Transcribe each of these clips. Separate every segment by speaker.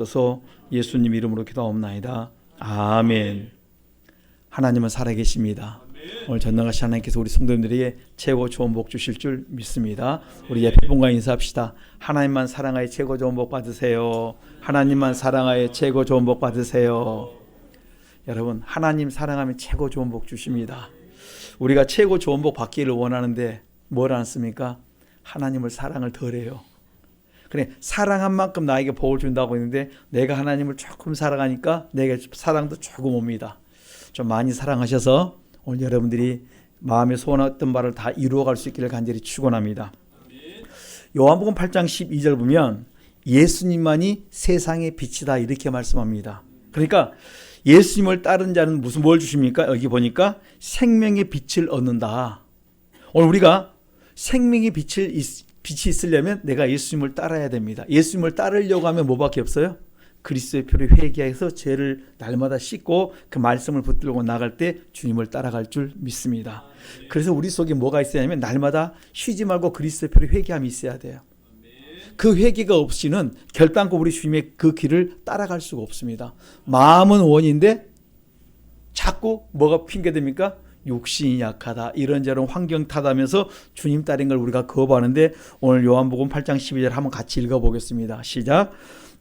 Speaker 1: 주옵소서. 예수님 이름으로 기도하옵나이다. 아멘. 하나님은 살아계십니다. 오늘 전능하신 하나님께서 우리 성도님들에게 최고 좋은 복 주실 줄 믿습니다. 우리 예배 본관 인사합시다. 하나님만 사랑하여 최고 좋은 복 받으세요. 하나님만 사랑하여 최고 좋은 복 받으세요. 여러분, 하나님 사랑하면 최고 좋은 복 주십니다. 우리가 최고 좋은 복 받기를 원하는데 뭘 않습니까? 하나님을 사랑을 덜해요. 그래, 사랑한 만큼 나에게 복을 준다고 했는데 내가 하나님을 조금 사랑하니까 내게 사랑도 조금 옵니다. 좀 많이 사랑하셔서 오늘 여러분들이 마음에 소원했던 바를 다 이루어갈 수 있기를 간절히 축원합니다. 요한복음 8장 12절 보면 예수님만이 세상의 빛이다 이렇게 말씀합니다. 그러니까 예수님을 따른 자는 뭘 주십니까? 여기 보니까 생명의 빛을 얻는다. 오늘 우리가 생명의 빛이 있으려면 내가 예수님을 따라야 됩니다. 예수님을 따르려고 하면 뭐밖에 없어요? 그리스도의 피로 회개해서 죄를 날마다 씻고 그 말씀을 붙들고 나갈 때 주님을 따라갈 줄 믿습니다. 그래서 우리 속에 뭐가 있어야 하면 날마다 쉬지 말고 그리스도의 피로 회개함이 있어야 돼요. 그 회개가 없이는 결단코 우리 주님의 그 길을 따라갈 수가 없습니다. 마음은 원인데 자꾸 뭐가 핑계됩니까? 욕심이 약하다, 이런저런 환경 탓하면서 주님 따른 걸 우리가 거부하는데 오늘 요한복음 8장 12절 한번 같이 읽어보겠습니다. 시작.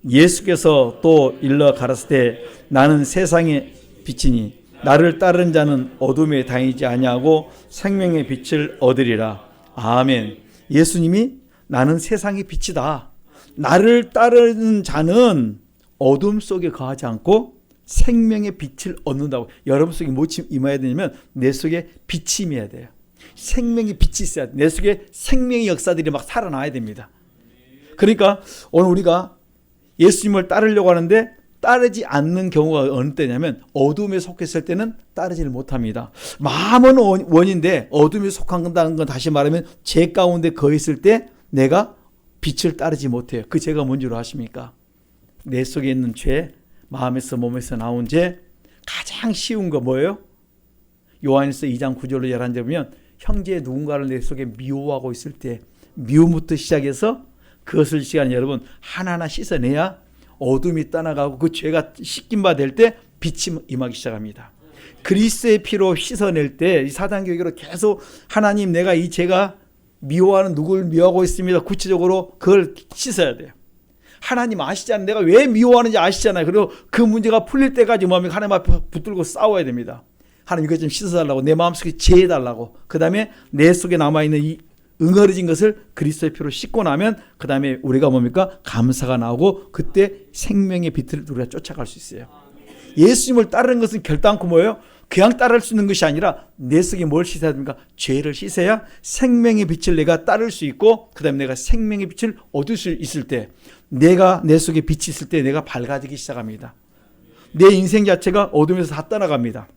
Speaker 1: 예수께서 또 일러 가라사대 나는 세상의 빛이니 나를 따르는 자는 어둠에 다니지 아니하고 생명의 빛을 얻으리라. 아멘. 예수님이 나는 세상의 빛이다. 나를 따르는 자는 어둠 속에 거하지 않고 생명의 빛을 얻는다고. 여러분 속에 뭐 임해야 되냐면 내 속에 빛이 임해야 돼요. 생명의 빛이 있어야 돼. 내 속에 생명의 역사들이 막 살아나야 됩니다. 그러니까 오늘 우리가 예수님을 따르려고 하는데 따르지 않는 경우가 어느 때냐면 어둠에 속했을 때는 따르지를 못합니다. 마음은 원인데 어둠에 속한다는 건 다시 말하면 죄 가운데 거했을 때 내가 빛을 따르지 못해요. 그 죄가 뭔 줄 아십니까? 내 속에 있는 죄, 마음에서 몸에서 나온 죄, 가장 쉬운 거 뭐예요? 요한일서 2장 9절로 11절 보면 형제 누군가를 내 속에 미워하고 있을 때 미움부터 시작해서 그것을 시간 여러분 하나하나 씻어내야 어둠이 떠나가고 그 죄가 씻긴 바 될 때 빛이 임하기 시작합니다. 그리스도의 피로 씻어낼 때 이 사단교회로 계속 하나님 내가 이 죄가 미워하는 누구를 미워하고 있습니다. 구체적으로 그걸 씻어야 돼요. 하나님 아시잖아요. 내가 왜 미워하는지 아시잖아요. 그리고 그 문제가 풀릴 때까지 마음에 하나님 앞에 붙들고 싸워야 됩니다. 하나님 이것 좀 씻어달라고, 내 마음속에 제해달라고. 그 다음에 내 속에 남아있는 이 응어리진 것을 그리스도의 피로 씻고 나면 그 다음에 우리가 뭡니까? 감사가 나오고 그때 생명의 빛을 우리가 쫓아갈 수 있어요. 예수님을 따르는 것은 결단코 뭐예요? 그냥 따를 수 있는 것이 아니라 내 속에 뭘 씻어야 됩니까? 죄를 씻어야 생명의 빛을 내가 따를 수 있고 그 다음에 내가 생명의 빛을 얻을 수 있을 때 내가 내 속에 빛이 있을 때 내가 밝아지기 시작합니다. 내 인생 자체가 어둠에서 다 떠나갑니다.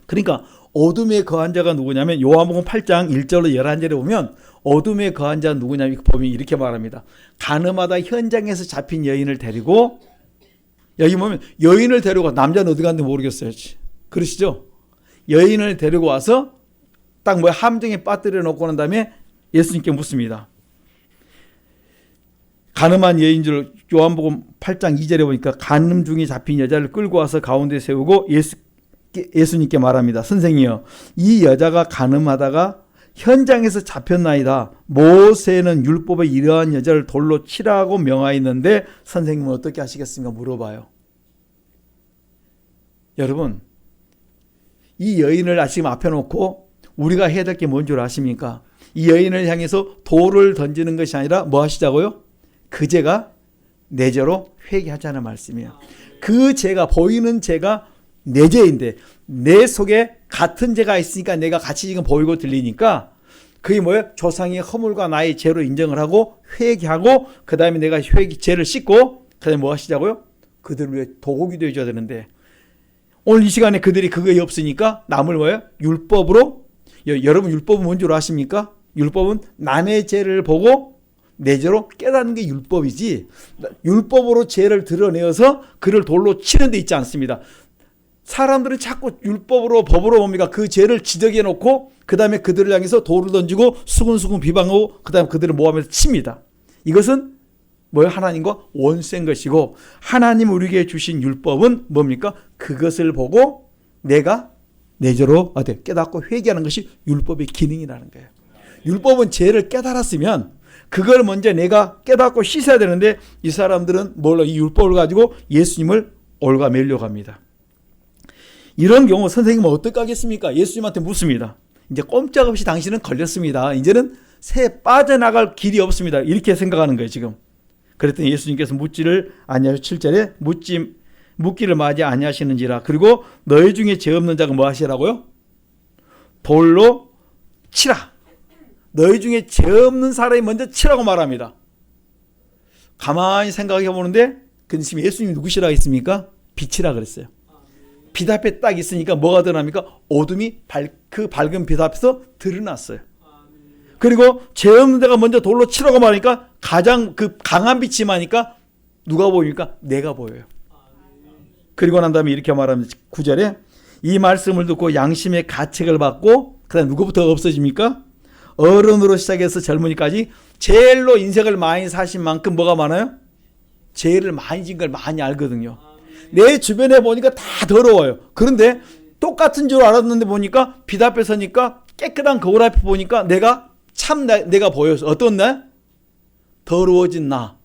Speaker 1: 그러니까 어둠에 거한 자가 누구냐면 요한복음 8장 1절로 11절에 보면 어둠에 거한 자가 누구냐면 보면 이렇게 말합니다. 가늠하다 현장에서 잡힌 여인을 데리고, 여기 보면 여인을 데리고 남자는 어디 갔는지 모르겠어요. 그러시죠? 여인을 데리고 와서 딱 뭐 함정에 빠뜨려 놓고 난 다음에 예수님께 묻습니다. 가늠한 여인 줄 요한복음 8장 2절에 보니까 간음 중에 잡힌 여자를 끌고 와서 가운데 세우고 예수님께 말합니다. 선생이여, 이 여자가 간음하다가 현장에서 잡혔나이다. 모세는 율법에 이러한 여자를 돌로 치라고 명하였는데 선생님은 어떻게 하시겠습니까? 물어봐요. 여러분, 이 여인을 지금 앞에 놓고 우리가 해야 될 게 뭔 줄 아십니까? 이 여인을 향해서 돌을 던지는 것이 아니라 뭐 하시자고요? 그 죄가 내 죄로 회개하자는 말씀이에요. 그 죄가, 보이는 죄가 내 죄인데 내 속에 같은 죄가 있으니까 내가 같이 지금 보이고 들리니까 그게 뭐예요? 조상의 허물과 나의 죄로 인정을 하고 회개하고 그 다음에 내가 죄를 씻고 그 다음에 뭐 하시자고요? 그들을 위해 도구기도 해줘야 되는데 오늘 이 시간에 그들이 그게 없으니까 남을 뭐예요? 율법으로. 여러분 율법은 뭔 줄 아십니까? 율법은 남의 죄를 보고 내 죄로 깨닫는 게 율법이지 율법으로 죄를 드러내어서 그를 돌로 치는 데 있지 않습니다. 사람들은 자꾸 율법으로 법으로 뭡니까? 그 죄를 지적해 놓고 그 다음에 그들을 향해서 돌을 던지고 수근수근 비방하고 그 다음에 그들을 모함해서 칩니다. 이것은 뭐예요? 하나님과 원수인 것이고, 하나님 우리에게 주신 율법은 뭡니까? 그것을 보고 내가 내저로 깨닫고 회개하는 것이 율법의 기능이라는 거예요. 율법은 죄를 깨달았으면 그걸 먼저 내가 깨닫고 씻어야 되는데, 이 사람들은 뭘로 이 율법을 가지고 예수님을 올가매려고 합니다. 이런 경우 선생님은 어떻게 하겠습니까? 예수님한테 묻습니다. 이제 꼼짝없이 당신은 걸렸습니다. 이제는 새 빠져나갈 길이 없습니다. 이렇게 생각하는 거예요, 지금. 그랬더니 예수님께서 묻지를 아니하시고 7절에 묻기를 마지 아니하시는지라. 그리고 너희 중에 죄 없는 자가 뭐 하시라고요? 돌로 치라. 너희 중에 죄 없는 사람이 먼저 치라고 말합니다. 가만히 생각해 보는데, 근데 지금 예수님이 누구시라 했습니까? 빛이라 그랬어요. 빛 앞에 딱 있으니까 뭐가 드러납니까? 어둠이 그 밝은 빛 앞에서 드러났어요. 그리고 죄 없는 자가 먼저 돌로 치라고 말하니까 가장 그 강한 빛이 많으니까 누가 보입니까? 내가 보여요. 그리고 난 다음에 이렇게 말합니다. 9절에 이 말씀을 듣고 양심의 가책을 받고, 그 다음 누구부터 없어집니까? 어른으로 시작해서 젊은이까지 제일로 인생을 많이 사신 만큼 뭐가 많아요? 죄를 많이 진 걸 많이 알거든요. 내 주변에 보니까 다 더러워요. 그런데 똑같은 줄 알았는데 보니까 빛 앞에 서니까 깨끗한 거울 앞에 보니까 내가 보여서 어떤 나? 더러워진 나,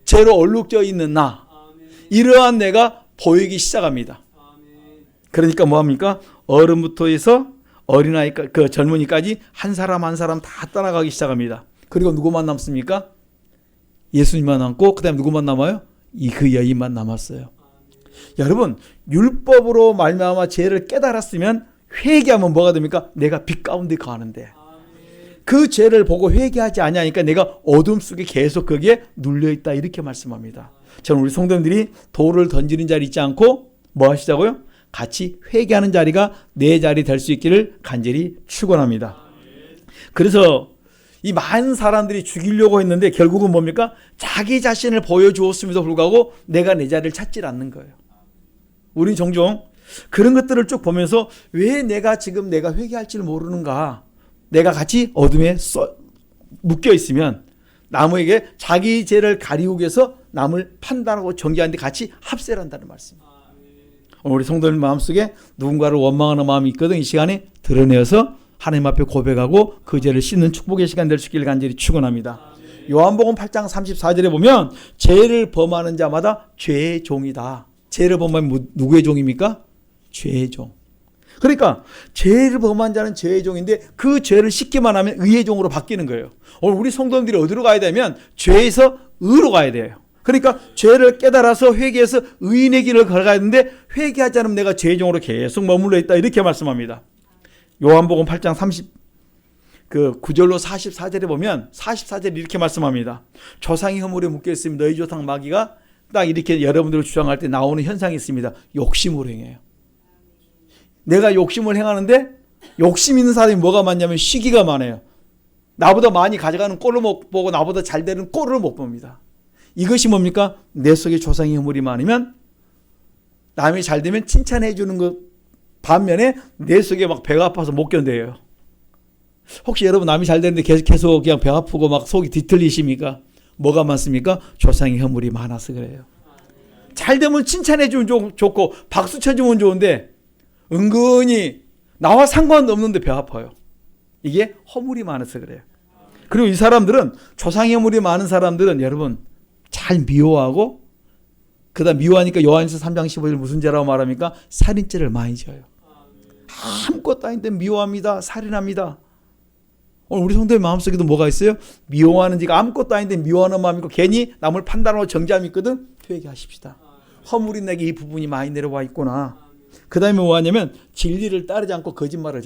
Speaker 1: 죄로 얼룩져 있는 나, 이러한 내가 보이기 시작합니다. 그러니까 뭐합니까? 어른부터 해서 어린아이, 그 젊은이까지 한 사람 한 사람 다 떠나가기 시작합니다. 그리고 누구만 남습니까? 예수님만 남고, 그 다음에 누구만 남아요? 그 여인만 남았어요. 여러분, 율법으로 말미암아 죄를 깨달았으면 회개하면 뭐가 됩니까? 내가 빛 가운데 가는데, 그 죄를 보고 회개하지 아니하니까 내가 어둠 속에 계속 거기에 눌려있다, 이렇게 말씀합니다. 저는 우리 성도님들이 돌을 던지는 자리 있지 않고 뭐 하시자고요? 같이 회개하는 자리가 내 자리 될 수 있기를 간절히 축원합니다. 그래서 이 많은 사람들이 죽이려고 했는데 결국은 뭡니까? 자기 자신을 보여주었음에도 불구하고 내가 내 자리를 찾지 않는 거예요. 우리 종종 그런 것들을 쭉 보면서 왜 내가 지금 내가 회개할지를 모르는가? 내가 같이 어둠에 묶여 있으면 남에게 자기 죄를 가리우기 위해서 남을 판단하고 정죄하는데 같이 합세를 한다는 말씀입니다. 우리 성도님 마음속에 누군가를 원망하는 마음이 있거든. 이 시간에 드러내어서 하나님 앞에 고백하고 그 죄를 씻는 축복의 시간 될 수 있기를 간절히 축원합니다. 요한복음 8장 34절에 보면 죄를 범하는 자마다 죄의 종이다. 죄를 범하면 누구의 종입니까? 죄의 종. 그러니까 죄를 범한 자는 죄의 종인데 그 죄를 씻기만 하면 의의 종으로 바뀌는 거예요. 오늘 우리 성도님들이 어디로 가야 되면 죄에서 의로 가야 돼요. 그러니까 죄를 깨달아서 회개해서 의인의 길을 걸어가야 되는데 회개하지 않으면 내가 죄의 종으로 계속 머물러 있다, 이렇게 말씀합니다. 요한복음 8장 9절로 44절에 보면 44절에 이렇게 말씀합니다. 조상이 허물에 묶여있으면 너희 조상 마귀가 딱 이렇게 여러분들을 주장할 때 나오는 현상이 있습니다. 욕심으로 행해요. 내가 욕심을 행하는데 욕심 있는 사람이 뭐가 많냐면 시기가 많아요. 나보다 많이 가져가는 꼴을 못 보고 나보다 잘 되는 꼴을 못 봅니다. 이것이 뭡니까? 내 속에 조상의 허물이 많으면 남이 잘 되면 칭찬해 주는 것 반면에 내 속에 막 배가 아파서 못 견뎌요. 혹시 여러분 남이 잘 되는데 계속 그냥 배 아프고 막 속이 뒤틀리십니까? 뭐가 많습니까? 조상의 허물이 많아서 그래요. 잘 되면 칭찬해 주면 좋고 박수 쳐주면 좋은데 은근히 나와 상관없는데 배 아파요. 이게 허물이 많아서 그래요. 그리고 이 사람들은, 조상의 허물이 많은 사람들은 여러분 잘 미워하고, 그 다음 미워하니까 요한일서 3장 15절 무슨 죄라고 말합니까? 살인죄를 많이 져요. 아무것도 아닌데 미워합니다. 살인합니다. 오늘 우리 성도의 마음속에도 뭐가 있어요? 미워하는 지가 아무것도 아닌데 미워하는 마음이 있고 괜히 남을 판단하고 정죄함이 있거든. 회개하십시다. 허물이 내게 이 부분이 많이 내려와 있구나. 그 다음에 뭐 하냐면 진리를 따르지 않고 거짓말을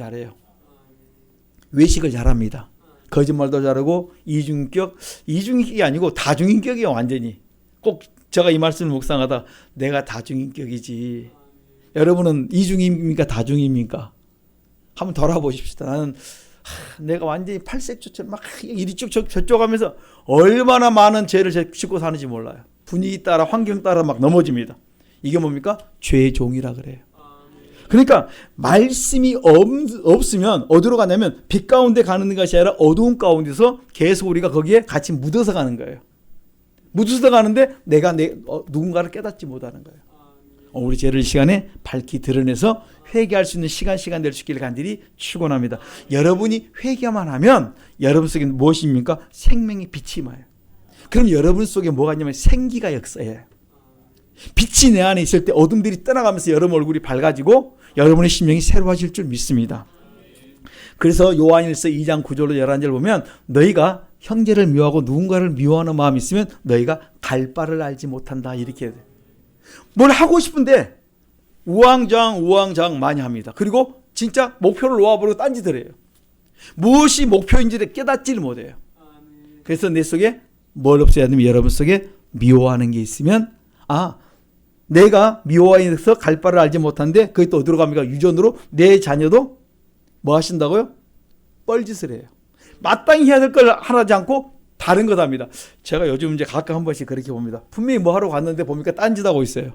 Speaker 1: 외식을 잘합니다. 거짓말도 잘하고 이중인격이 아니고 다중인격이에요. 완전히. 꼭 제가 이 말씀을 묵상하다 내가 다중인격이지. 여러분은 이중입니까? 다중입니까? 한번 돌아보십시다. 나는 내가 완전히 팔색조처럼 막 이리쪽 저쪽 하면서 얼마나 많은 죄를 싣고 사는지 몰라요. 분위기 따라 환경 따라 막 넘어집니다. 이게 뭡니까? 죄의 종이라 그래요. 그러니까 말씀이 없으면 어디로 가냐면 빛 가운데 가는 것이 아니라 어두운 가운데서 계속 우리가 거기에 같이 묻어서 가는 거예요. 묻어서 가는데 내가 누군가를 깨닫지 못하는 거예요. 우리 죄를 이 시간에 밝히 드러내서 회개할 수 있는 시간 될 수 있기를 간절히 축원합니다. 여러분이 회개만 하면 여러분 속에 무엇입니까? 생명의 빛이 임해요. 그럼 여러분 속에 뭐가 있냐면 생기가 역사해요. 빛이 내 안에 있을 때 어둠들이 떠나가면서 여러분 얼굴이 밝아지고 여러분의 심령이 새로워질 줄 믿습니다. 그래서 요한일서 2장 9절로 11절 보면 너희가 형제를 미워하고 누군가를 미워하는 마음이 있으면 너희가 갈 바를 알지 못한다 이렇게 해야 돼요. 뭘 하고 싶은데 우왕좌왕 많이 합니다. 그리고 진짜 목표를 놓아버리고 딴짓을 해요. 무엇이 목표인지를 깨닫지를 못해요. 그래서 내 속에 뭘 없애야 되면 여러분 속에 미워하는 게 있으면 내가 미워해서 갈 바를 알지 못하는데 그게 또 어디로 갑니까? 유전으로 내 자녀도 뭐 하신다고요? 뻘짓을 해요. 마땅히 해야 될 걸 하지 않고 다른 것 합니다. 제가 요즘 이제 가끔 한 번씩 그렇게 봅니다. 분명히 뭐 하러 갔는데 보니까 딴짓하고 있어요.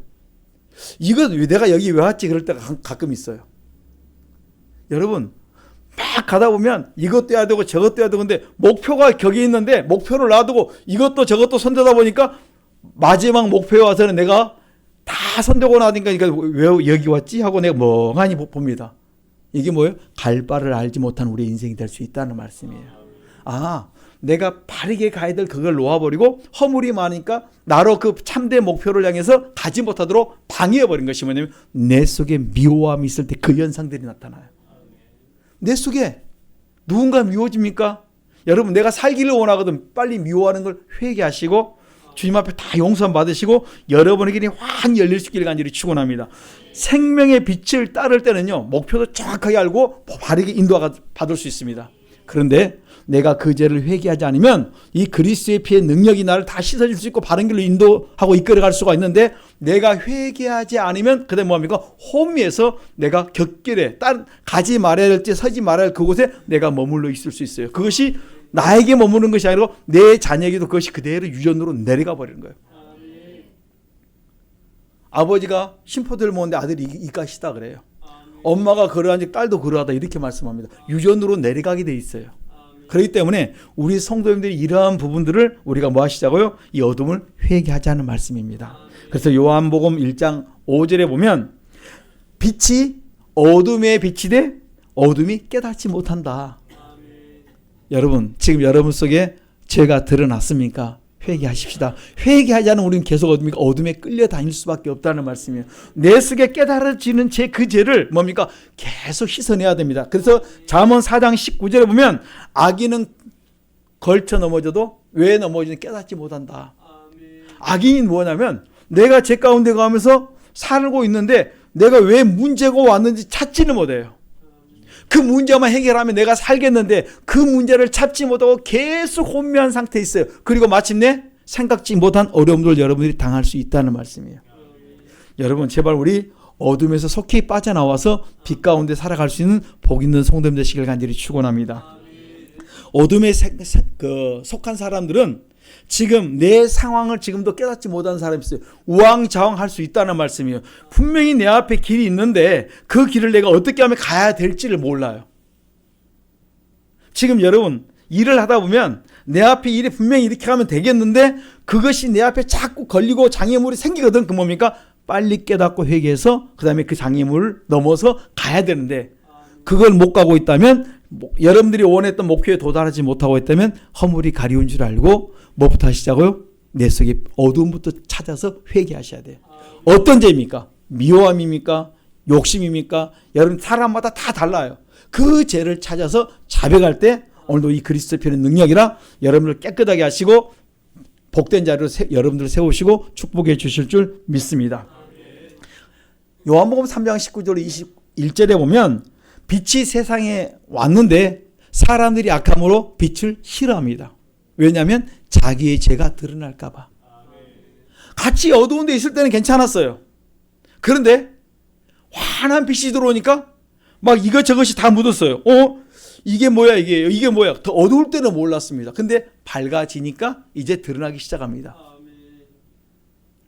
Speaker 1: 이거 내가 여기 왜 왔지? 그럴 때가 가끔 있어요. 여러분 막 가다 보면 이것도 해야 되고 저것도 해야 되고 근데 목표가 거기 있는데 목표를 놔두고 이것도 저것도 손대다 보니까 마지막 목표에 와서는 내가 다 손대고 나니까 왜 여기 왔지? 하고 내가 멍하니 봅니다. 이게 뭐예요? 갈 바를 알지 못한 우리의 인생이 될 수 있다는 말씀이에요. 내가 바르게 가야 될 그걸 놓아버리고 허물이 많으니까 나로 그 참된 목표를 향해서 가지 못하도록 방해해버린 것이 뭐냐면 내 속에 미워함이 있을 때 그 현상들이 나타나요. 내 속에 누군가 미워집니까? 여러분 내가 살기를 원하거든 빨리 미워하는 걸 회개하시고 주님 앞에 다 용서 받으시고 여러분의 길이 확 열릴 수 있기를 간절히 축원합니다. 생명의 빛을 따를 때는요 목표도 정확하게 알고 바르게 인도가 받을 수 있습니다. 그런데 내가 그 죄를 회개하지 않으면 이 그리스도의 피의 능력이 나를 다 씻어줄 수 있고 바른 길로 인도하고 이끌어갈 수가 있는데 내가 회개하지 않으면 그다음에 뭐합니까? 홈위에서 내가 곁길에 가지 말아야 할 때 서지 말아야 할 그곳에 내가 머물러 있을 수 있어요. 그것이 나에게 머무는 것이 아니라 내 자녀에게도 그것이 그대로 유전으로 내려가 버리는 거예요. 아버지가 심포도를 먹는데 아들이 이까시다 그래요. 엄마가 그러한지 딸도 그러하다 이렇게 말씀합니다. 유전으로 내려가게 돼 있어요. 그렇기 때문에 우리 성도님들이 이러한 부분들을 우리가 뭐 하시자고요? 이 어둠을 회개하자는 말씀입니다. 그래서 요한복음 1장 5절에 보면 빛이 어둠에 비치되 어둠이 깨닫지 못한다. 여러분 지금 여러분 속에 죄가 드러났습니까? 회개하십시다. 회개하지 않으면 우리는 계속 어둠에 끌려다닐 수밖에 없다는 말씀이에요. 내 속에 깨달아지는 그 죄를 뭡니까? 계속 씻어내야 됩니다. 그래서 잠언 4장 19절에 보면 악인은 걸쳐 넘어져도 왜 넘어지는지 깨닫지 못한다. 악인이 뭐냐면 내가 죄 가운데 가면서 살고 있는데 내가 왜 문제가 왔는지 찾지는 못해요. 그 문제만 해결하면 내가 살겠는데 그 문제를 찾지 못하고 계속 혼미한 상태에 있어요. 그리고 마침내 생각지 못한 어려움을 여러분들이 당할 수 있다는 말씀이에요. 여러분 제발 우리 어둠에서 속히 빠져나와서 빛 가운데 살아갈 수 있는 복 있는 성도님 되시길 간절히 축원합니다. 어둠에 속한 사람들은 지금 내 상황을 지금도 깨닫지 못하는 사람이 있어요. 우왕좌왕할 수 있다는 말씀이에요. 분명히 내 앞에 길이 있는데 그 길을 내가 어떻게 하면 가야 될지를 몰라요. 지금 여러분 일을 하다 보면 내 앞에 일이 분명히 이렇게 하면 되겠는데 그것이 내 앞에 자꾸 걸리고 장애물이 생기거든. 그 뭡니까? 빨리 깨닫고 회개해서 그 다음에 그 장애물을 넘어서 가야 되는데 그걸 못 가고 있다면 여러분들이 원했던 목표에 도달하지 못하고 있다면 허물이 가리운 줄 알고 뭐부터 하시자고요? 내 속에 어두움부터 찾아서 회개하셔야 돼요. 어떤 죄입니까? 미워함입니까? 욕심입니까? 여러분 사람마다 다 달라요. 그 죄를 찾아서 자백할 때 오늘도 이 그리스도 피의 능력이라 여러분을 깨끗하게 하시고 복된 자리로 여러분들을 세우시고 축복해 주실 줄 믿습니다. 요한복음 3장 19절 21절에 보면 빛이 세상에 왔는데 사람들이 악함으로 빛을 싫어합니다. 왜냐하면 자기의 죄가 드러날까 봐. 같이 어두운 데 있을 때는 괜찮았어요. 그런데 환한 빛이 들어오니까 막 이것저것이 다 묻었어요. 이게 뭐야 이게 뭐야. 더 어두울 때는 몰랐습니다. 근데 밝아지니까 이제 드러나기 시작합니다.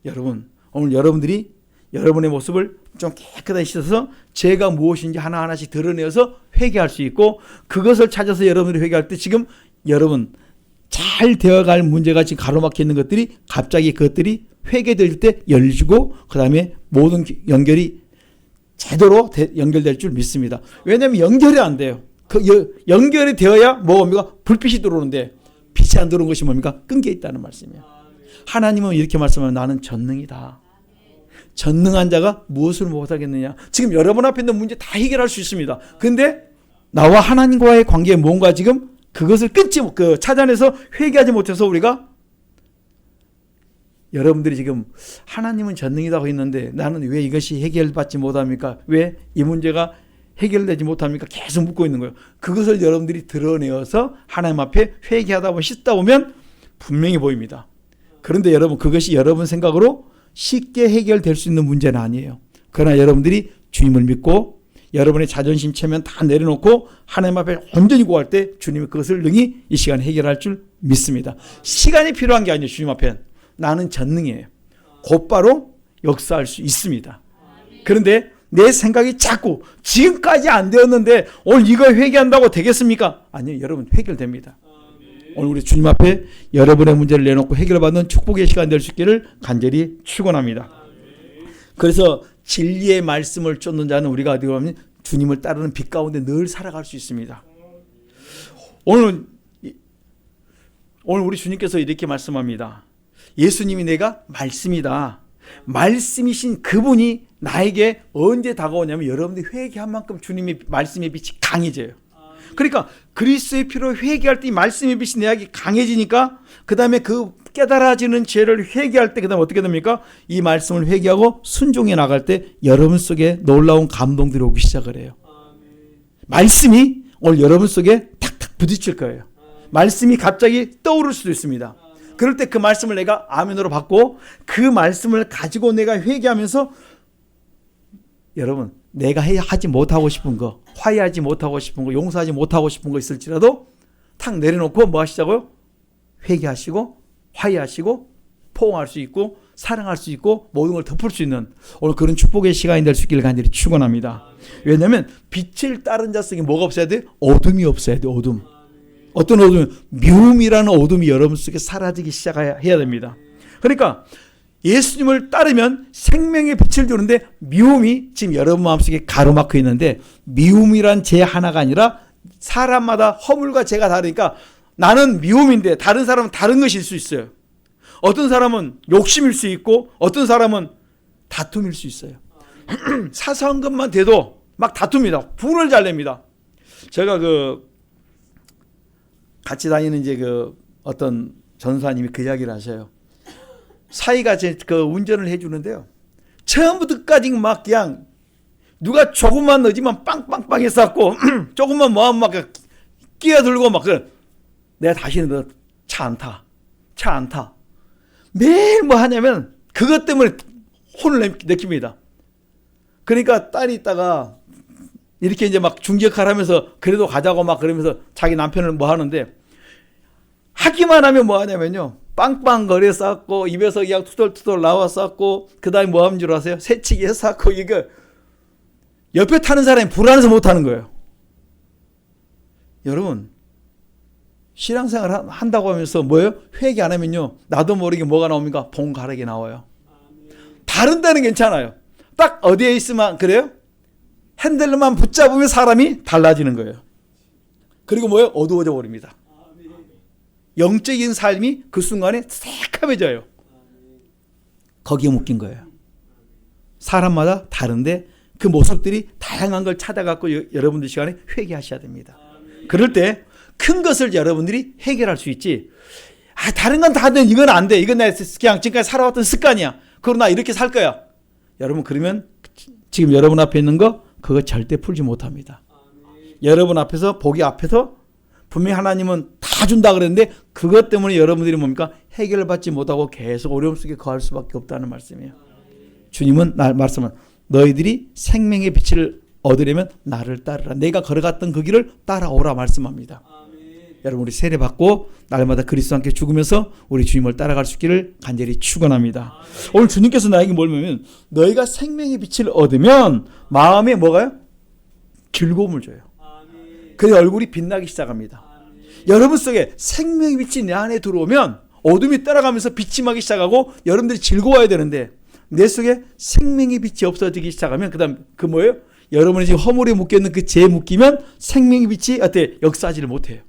Speaker 1: 여러분 오늘 여러분들이 여러분의 모습을 좀 깨끗하게 씻어서 죄가 무엇인지 하나하나씩 드러내어서 회개할 수 있고 그것을 찾아서 여러분들이 회개할 때 지금 여러분 잘 되어갈 문제가 지금 가로막혀 있는 것들이 갑자기 그것들이 회개될 때 열리고 그 다음에 모든 연결이 제대로 연결될 줄 믿습니다. 왜냐하면 연결이 안 돼요. 연결이 되어야 뭡니까? 불빛이 들어오는데 빛이 안 들어온 것이 뭡니까? 끊겨 있다는 말씀이에요. 하나님은 이렇게 말씀하면 나는 전능이다. 전능한 자가 무엇을 못하겠느냐. 지금 여러분 앞에 있는 문제 다 해결할 수 있습니다. 근데 나와 하나님과의 관계에 뭔가 지금 그것을 찾아내서 회개하지 못해서 우리가 여러분들이 지금 하나님은 전능이라고 했는데 나는 왜 이것이 해결받지 못합니까? 왜 이 문제가 해결되지 못합니까? 계속 묻고 있는 거예요. 그것을 여러분들이 드러내어서 하나님 앞에 회개하다 보면 씻다 보면 분명히 보입니다. 그런데 여러분 그것이 여러분 생각으로 쉽게 해결될 수 있는 문제는 아니에요. 그러나 여러분들이 주님을 믿고 여러분의 자존심 체면 다 내려놓고 하나님 앞에 온전히 구할 때 주님이 그것을 능히 이 시간에 해결할 줄 믿습니다. 시간이 필요한 게 아니에요. 주님 앞에 나는 전능이에요. 곧바로 역사할 수 있습니다. 그런데 내 생각이 자꾸 지금까지 안 되었는데 오늘 이거 회개한다고 되겠습니까? 아니요. 여러분 해결됩니다. 오늘 우리 주님 앞에 여러분의 문제를 내놓고 해결받는 축복의 시간 될 수 있기를 간절히 축원합니다. 그래서 진리의 말씀을 쫓는 자는 우리가 어디 가면 주님을 따르는 빛 가운데 늘 살아갈 수 있습니다. 오늘 우리 주님께서 이렇게 말씀합니다. 예수님이 내가 말씀이다. 말씀이신 그분이 나에게 언제 다가오냐면 여러분들이 회개한 만큼 주님의 말씀의 빛이 강해져요. 그러니까 그리스도의 피로 회개할 때 이 말씀의 빛이 내게 강해지니까 그 다음에 그 깨달아지는 죄를 회개할 때 그 다음에 어떻게 됩니까? 이 말씀을 회개하고 순종해 나갈 때 여러분 속에 놀라운 감동들이 오기 시작을 해요. 말씀이 오늘 여러분 속에 탁탁 부딪힐 거예요. 말씀이 갑자기 떠오를 수도 있습니다. 그럴 때 그 말씀을 내가 아멘으로 받고 그 말씀을 가지고 내가 회개하면서 여러분 내가 하지 못하고 싶은 거, 화해하지 못하고 싶은 거, 용서하지 못하고 싶은 거 있을지라도 탁 내려놓고 뭐 하시자고요? 회개하시고 화해하시고 포옹할 수 있고 사랑할 수 있고 모든 걸 덮을 수 있는 오늘 그런 축복의 시간이 될 수 있기를 간절히 축원합니다. 왜냐하면 빛을 따른 자 속에 뭐가 없어야 돼? 어둠이 없어야 돼. 어둠. 어떤 어둠이? 미움이라는 어둠이 여러분 속에 사라지기 시작해야 됩니다. 그러니까 예수님을 따르면 생명의 빛을 주는데 미움이 지금 여러분 마음속에 가로막혀 있는데 미움이란 죄 하나가 아니라 사람마다 허물과 죄가 다르니까 나는 미움인데 다른 사람은 다른 것일 수 있어요. 어떤 사람은 욕심일 수 있고 어떤 사람은 다툼일 수 있어요. 사소한 것만 돼도 막 다툽니다. 분을 잘 냅니다. 제가 같이 다니는 어떤 전사님이 그 이야기를 하셔요. 사이가 운전을 해주는데요. 처음부터 끝까지 막 그냥 누가 조금만 늦으면 빵빵빵 했었고 조금만 뭐하면 막 끼어들고 막 그래. 내가 다시는 너 차 안 타. 차 안 타. 매일 뭐 하냐면 그것 때문에 혼을 느낍니다. 그러니까 딸이 있다가 이렇게 이제 막 중재역할 하면서 그래도 가자고 막 그러면서 자기 남편을 뭐 하는데 하기만 하면 뭐 하냐면요. 빵빵거려 쌓고 입에서 그냥 투덜투덜 나와 쌓고 그 다음에 뭐 하는 줄 아세요? 새치기 해서 쌓고 이거 옆에 타는 사람이 불안해서 못 타는 거예요. 여러분 신앙생활 한다고 하면서 뭐예요? 회개 안 하면요. 나도 모르게 뭐가 나옵니까? 봉가락이 나와요. 다른 데는 괜찮아요. 딱 어디에 있으면 그래요? 핸들만 붙잡으면 사람이 달라지는 거예요. 그리고 뭐예요? 어두워져 버립니다. 영적인 삶이 그 순간에 새카매져요. 거기에 묶인 거예요. 사람마다 다른데 그 모습들이 다양한 걸 찾아갖고 여러분들 시간에 회개하셔야 됩니다. 그럴 때 큰 것을 여러분들이 해결할 수 있지. 다른 건 다 돼. 이건 안 돼. 이건 내가 그냥 지금까지 살아왔던 습관이야. 그러나 이렇게 살 거야. 여러분 그러면 지금 여러분 앞에 있는 거 그거 절대 풀지 못합니다. 여러분 앞에서 보기 앞에서 분명히 하나님은 다 준다 그랬는데 그것 때문에 여러분들이 뭡니까? 해결을 받지 못하고 계속 어려움 속에 거할 수밖에 없다는 말씀이에요. 주님은 말씀은 너희들이 생명의 빛을 얻으려면 나를 따르라. 내가 걸어갔던 그 길을 따라오라 말씀합니다. 여러분 우리 세례 받고 날마다 그리스도와 함께 죽으면서 우리 주님을 따라갈 수 있기를 간절히 축원합니다. 오늘 주님께서 나에게 뭘냐면 너희가 생명의 빛을 얻으면 마음에 뭐가요? 즐거움을 줘요. 그래서 얼굴이 빛나기 시작합니다. 여러분 속에 생명의 빛이 내 안에 들어오면 어둠이 따라가면서 빛이 나기 시작하고 여러분들이 즐거워야 되는데 내 속에 생명의 빛이 없어지기 시작하면 그다음 그 뭐예요? 여러분이 지금 허물에 묶여있는 그 죄에 묶이면 생명의 빛이 어때? 역사하지를 못해요.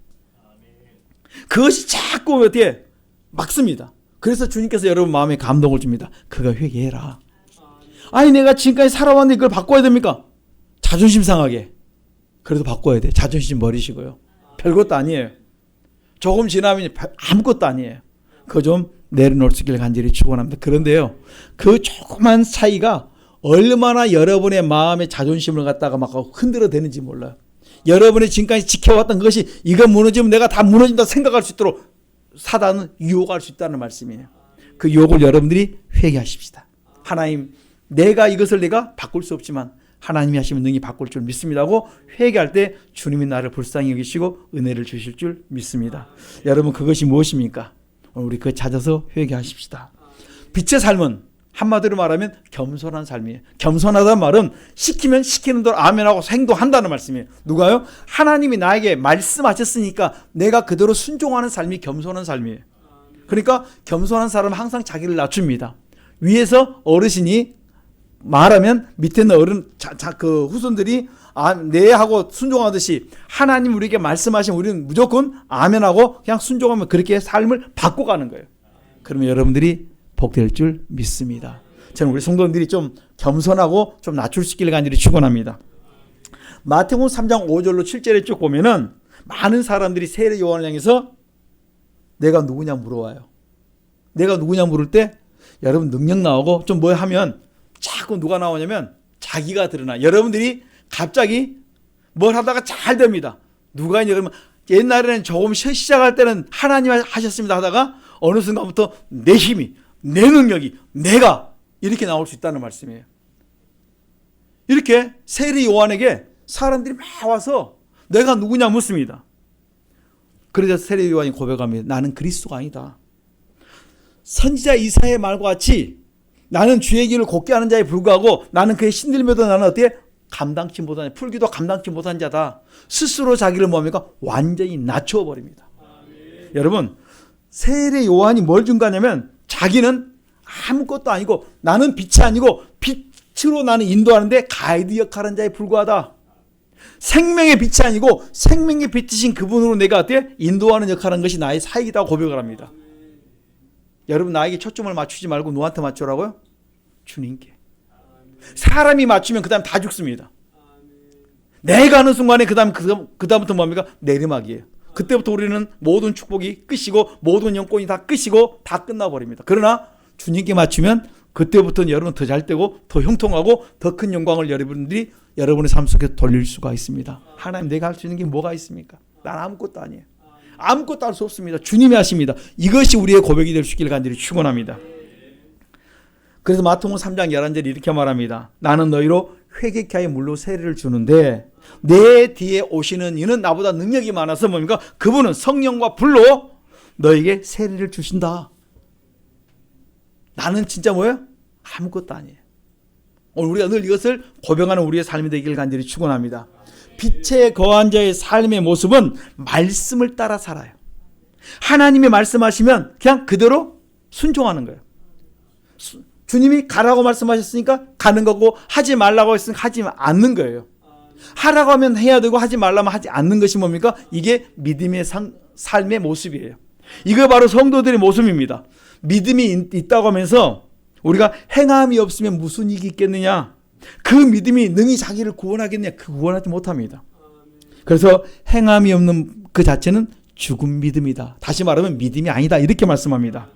Speaker 1: 그것이 자꾸 어떻게 막습니다. 그래서 주님께서 여러분 마음에 감동을 줍니다. 그거 회개해라. 아니 내가 지금까지 살아왔는데 이걸 바꿔야 됩니까? 자존심 상하게. 그래도 바꿔야 돼. 자존심 버리시고요. 별것도 아니에요. 조금 지나면 아무것도 아니에요. 그거 좀 내려놓을 수 있기를 간절히 축원합니다. 그런데요, 그 조그만 차이가 얼마나 여러분의 마음의 자존심을 갖다가 막 흔들어 대는지 몰라요. 여러분이 지금까지 지켜왔던 것이 이거 무너지면 내가 다 무너진다 생각할 수 있도록 사단은 유혹할 수 있다는 말씀이에요. 그 유혹을 여러분들이 회개하십시다. 하나님, 내가 이것을 내가 바꿀 수 없지만 하나님이 하시면 능히 바꿀 줄 믿습니다 하고 회개할 때 주님이 나를 불쌍히 여기시고 은혜를 주실 줄 믿습니다. 여러분, 그것이 무엇입니까? 우리 그거 찾아서 회개하십시다. 빛의 삶은 한마디로 말하면 겸손한 삶이에요. 겸손하다는 말은 시키면 시키는 대로 아멘하고 행동한다는 말씀이에요. 누가요? 하나님이 나에게 말씀하셨으니까 내가 그대로 순종하는 삶이 겸손한 삶이에요. 그러니까 겸손한 사람은 항상 자기를 낮춥니다. 위에서 어르신이 말하면 밑에는 그 후손들이 네 하고 순종하듯이 하나님 우리에게 말씀하시면 우리는 무조건 아멘하고 그냥 순종하면 그렇게 삶을 바꿔가는 거예요. 그러면 여러분들이 복될 줄 믿습니다. 저는 우리 성도님들이 좀 겸손하고 좀 낮출 수 있기를 간절히 축원합니다. 마태복음 3장 5절로 7절에 쭉 보면은 많은 사람들이 세례 요한을 향해서 내가 누구냐 물어와요. 내가 누구냐 물을 때 여러분 능력 나오고 좀 뭐 하면 자꾸 누가 나오냐면 자기가 드러나. 여러분들이 갑자기 뭘 하다가 잘 됩니다. 누가 이제 그러면 옛날에는 조금 시작할 때는 하나님 하셨습니다 하다가 어느 순간부터 내 힘이, 내 능력이, 내가 이렇게 나올 수 있다는 말씀이에요. 이렇게 세례 요한에게 사람들이 막 와서 내가 누구냐 묻습니다. 그래서 세례 요한이 고백합니다. 나는 그리스도가 아니다. 선지자 이사야의 말과 같이 나는 주의 길을 곱게 하는 자에 불구하고 나는 그의 신들며도 나는 어떻게 감당치 못한, 풀기도 감당치 못한 자다. 스스로 자기를 뭡니까? 완전히 낮춰버립니다. 여러분, 세례 요한이 뭘 증거하냐면 자기는 아무것도 아니고 나는 빛이 아니고 빛으로 나는 인도하는데 가이드 역할하는 자에 불과하다. 생명의 빛이 아니고 생명의 빛이신 그분으로 내가 어때? 인도하는 역할하는 것이 나의 사역이라고 고백을 합니다. 여러분, 나에게 초점을 맞추지 말고 누구한테 맞추라고요? 주님께. 사람이 맞추면 그 다음 다 죽습니다. 내가 하는 순간에 그 다음부터 뭡니까? 내리막이에요. 그때부터 우리는 모든 축복이 끝이고 모든 영권이 다 끝이고 다 끝나버립니다. 그러나 주님께 맞추면 그때부터는 여러분 더 잘되고 더 형통하고 더 큰 영광을 여러분들이 여러분의 삶 속에 돌릴 수가 있습니다. 하나님, 내가 할 수 있는 게 뭐가 있습니까? 난 아무것도 아니에요. 아무것도 할 수 없습니다. 주님이 하십니다. 이것이 우리의 고백이 될 수 있기를 간절히 축원합니다. 그래서 마태복음 3장 11절에 이렇게 말합니다. 나는 너희로 회개케 하여 물로 세례를 주는데 내 뒤에 오시는 이는 나보다 능력이 많아서 뭡니까? 그분은 성령과 불로 너에게 세례를 주신다. 나는 진짜 뭐예요? 아무것도 아니에요. 오늘 우리가 늘 이것을 고백하는 우리의 삶이 되기를 간절히 축원합니다. 빛에 거한 자의 삶의 모습은 말씀을 따라 살아요. 하나님이 말씀하시면 그냥 그대로 순종하는 거예요. 주님이 가라고 말씀하셨으니까 가는 거고 하지 말라고 했으니까 하지 않는 거예요. 하라고 하면 해야 되고 하지 말라면 하지 않는 것이 뭡니까? 이게 믿음의 삶의 모습이에요. 이거 바로 성도들의 모습입니다. 믿음이 있다고 하면서 우리가 행함이 없으면 무슨 이익이 있겠느냐? 그 믿음이 능히 자기를 구원하겠느냐? 그 구원하지 못합니다. 그래서 행함이 없는 그 자체는 죽은 믿음이다. 다시 말하면 믿음이 아니다. 이렇게 말씀합니다.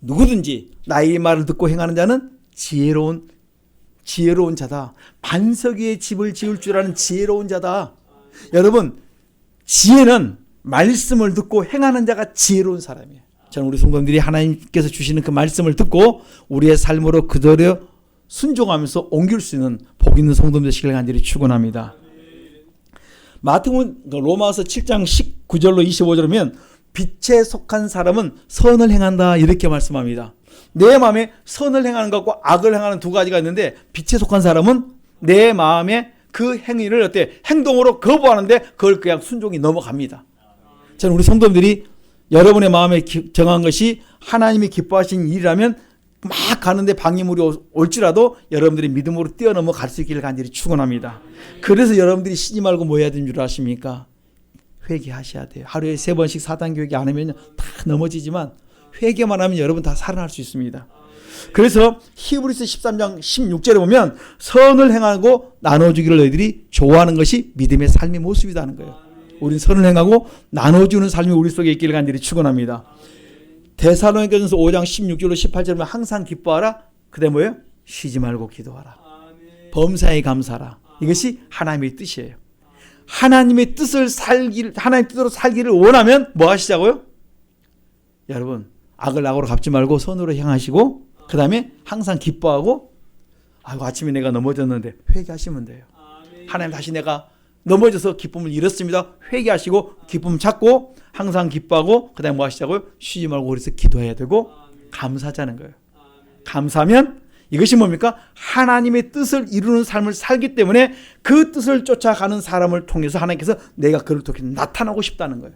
Speaker 1: 누구든지 나의 말을 듣고 행하는 자는 지혜로운 자다. 반석 위에 집을 지을 줄 아는 지혜로운 자다. 여러분, 지혜는 말씀을 듣고 행하는 자가 지혜로운 사람이에요. 저는 우리 성도님들이 하나님께서 주시는 그 말씀을 듣고 우리의 삶으로 그대로 순종하면서 옮길 수 있는 복 있는 성도님들 되시길 간절히 축원합니다. 마태복음 로마서 7장 19절로 25절이면 빛에 속한 사람은 선을 행한다 이렇게 말씀합니다. 내 마음에 선을 행하는 것과 악을 행하는 두 가지가 있는데 빛에 속한 사람은 내 마음에 그 행위를 어때 행동으로 거부하는데 그걸 그냥 순종이 넘어갑니다. 저는 우리 성도들이 여러분의 마음에 정한 것이 하나님이 기뻐하신 일이라면 막 가는데 방해물이 올지라도 여러분들이 믿음으로 뛰어넘어 갈 수 있기를 간절히 축원합니다. 그래서 여러분들이 쉬지 말고 뭐 해야 되는 줄 아십니까? 회개하셔야 돼요. 하루에 3번씩 사단교육이 안 하면 다 넘어지지만 회개만 하면 여러분 다 살아날 수 있습니다. 그래서 히브리서 13장 16절에 보면 선을 행하고 나눠주기를 너희들이 좋아하는 것이 믿음의 삶의 모습이다 하는 거예요. 우리는 선을 행하고 나눠주는 삶이 우리 속에 있기를 간절히 축원합니다. 데살로니가전서 5장 16절로 18절에 보면 항상 기뻐하라. 그다음에 뭐예요? 쉬지 말고 기도하라. 범사에 감사하라. 이것이 하나님의 뜻이에요. 하나님의 뜻을 하나님의 뜻으로 살기를 원하면 뭐 하시자고요? 여러분, 악을 악으로 갚지 말고 선으로 행하시고 그 다음에 항상 기뻐하고, 아이고 아침에 내가 넘어졌는데 회개하시면 돼요. 하나님 다시 내가 넘어져서 기쁨을 잃었습니다. 회개하시고 기쁨 찾고 항상 기뻐하고 그 다음에 뭐 하시자고요? 쉬지 말고 그래서 기도해야 되고 감사하자는 거예요. 감사하면 이것이 뭡니까? 하나님의 뜻을 이루는 삶을 살기 때문에 그 뜻을 쫓아가는 사람을 통해서 하나님께서 내가 그를 통해 나타나고 싶다는 거예요.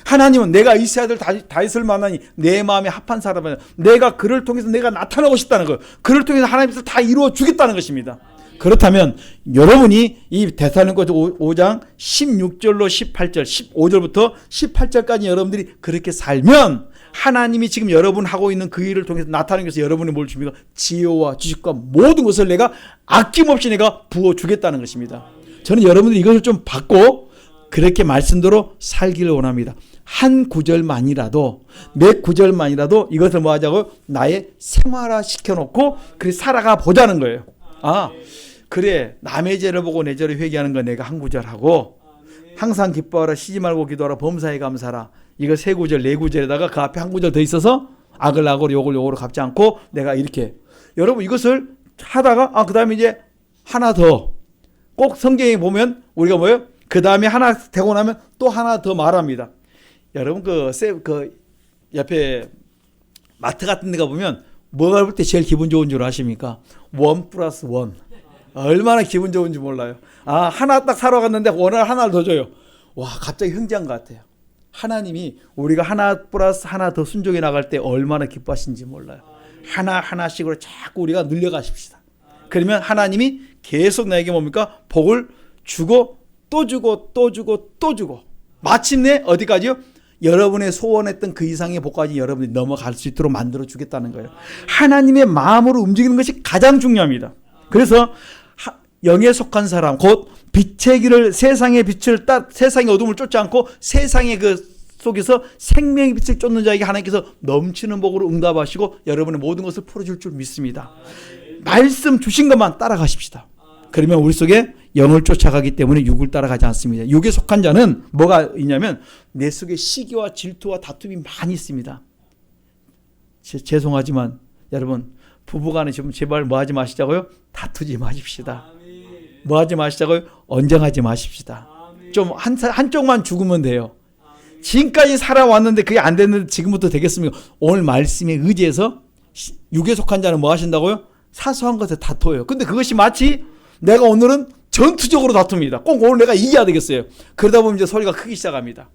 Speaker 1: 하나님은 내가 이스라엘 아들 다윗을 만나니 내 마음에 합한 사람은 내가 그를 통해서 내가 나타나고 싶다는 거예요. 그를 통해서 하나님께서 다 이루어 주겠다는 것입니다. 그렇다면 여러분이 이 데살로니가서 5장 16절로 18절 15절부터 18절까지 여러분들이 그렇게 살면 하나님이 지금 여러분 하고 있는 그 일을 통해서 나타나기 위해서 여러분이 뭘 줍니까? 지혜와 지식과 모든 것을 내가 아낌없이 내가 부어주겠다는 것입니다. 저는 여러분들이 이것을 좀 받고 그렇게 말씀대로 살기를 원합니다. 한 구절만이라도 몇 구절만이라도 이것을 뭐 하자고요? 나의 생활화 시켜놓고 그렇게 살아가 보자는 거예요. 아 그래, 남의 죄를 보고 내 죄를 회개하는 건 내가 한 구절하고 항상 기뻐하라, 쉬지 말고 기도하라, 범사에 감사하라, 이거 세 구절 네 구절에다가 그 앞에 한 구절 더 있어서 악을 악으로 욕을 욕으로 갚지 않고 내가 이렇게, 여러분 이것을 하다가 그 다음에 이제 하나 더, 꼭 성경에 보면 우리가 뭐예요? 그 다음에 하나 되고 나면 또 하나 더 말합니다. 여러분 그 옆에 마트 같은 데 가보면 뭐가 볼 때 제일 기분 좋은 줄 아십니까? 1+1. 얼마나 기분 좋은지 몰라요. 하나 딱 사러 갔는데 오늘 하나를 더 줘요. 와, 갑자기 흥지한 것 같아요. 하나님이 우리가 하나 플러스 하나 더 순종해 나갈 때 얼마나 기뻐하신지 몰라요. 하나씩으로 자꾸 우리가 늘려가십시다. 그러면 하나님이 계속 나에게 뭡니까? 복을 주고 또 주고 또 주고 또 주고 마침내 어디까지요? 여러분의 소원했던 그 이상의 복까지 여러분이 넘어갈 수 있도록 만들어 주겠다는 거예요. 하나님의 마음으로 움직이는 것이 가장 중요합니다. 그래서 영에 속한 사람, 곧 빛의 길을, 세상의 빛을 세상의 어둠을 쫓지 않고 세상의 그 속에서 생명의 빛을 쫓는 자에게 하나님께서 넘치는 복으로 응답하시고 여러분의 모든 것을 풀어줄 줄 믿습니다. 말씀 주신 것만 따라가십시다. 그러면 우리 속에 영을 쫓아가기 때문에 육을 따라가지 않습니다. 육에 속한 자는 뭐가 있냐면 내 속에 시기와 질투와 다툼이 많이 있습니다. 죄송하지만 여러분 부부간에 좀 제발 뭐 하지 마시자고요? 다투지 마십시다. 뭐 하지 마시자고요? 언쟁하지 마십시다. 좀 한쪽만 죽으면 돼요. 지금까지 살아왔는데 그게 안 됐는데 지금부터 되겠습니까? 오늘 말씀에 의지해서 육에 속한 자는 뭐 하신다고요? 사소한 것에 다퉈요. 근데 그것이 마치 내가 오늘은 전투적으로 다툽니다. 꼭 오늘 내가 이겨야 되겠어요. 그러다 보면 이제 소리가 크기 시작합니다.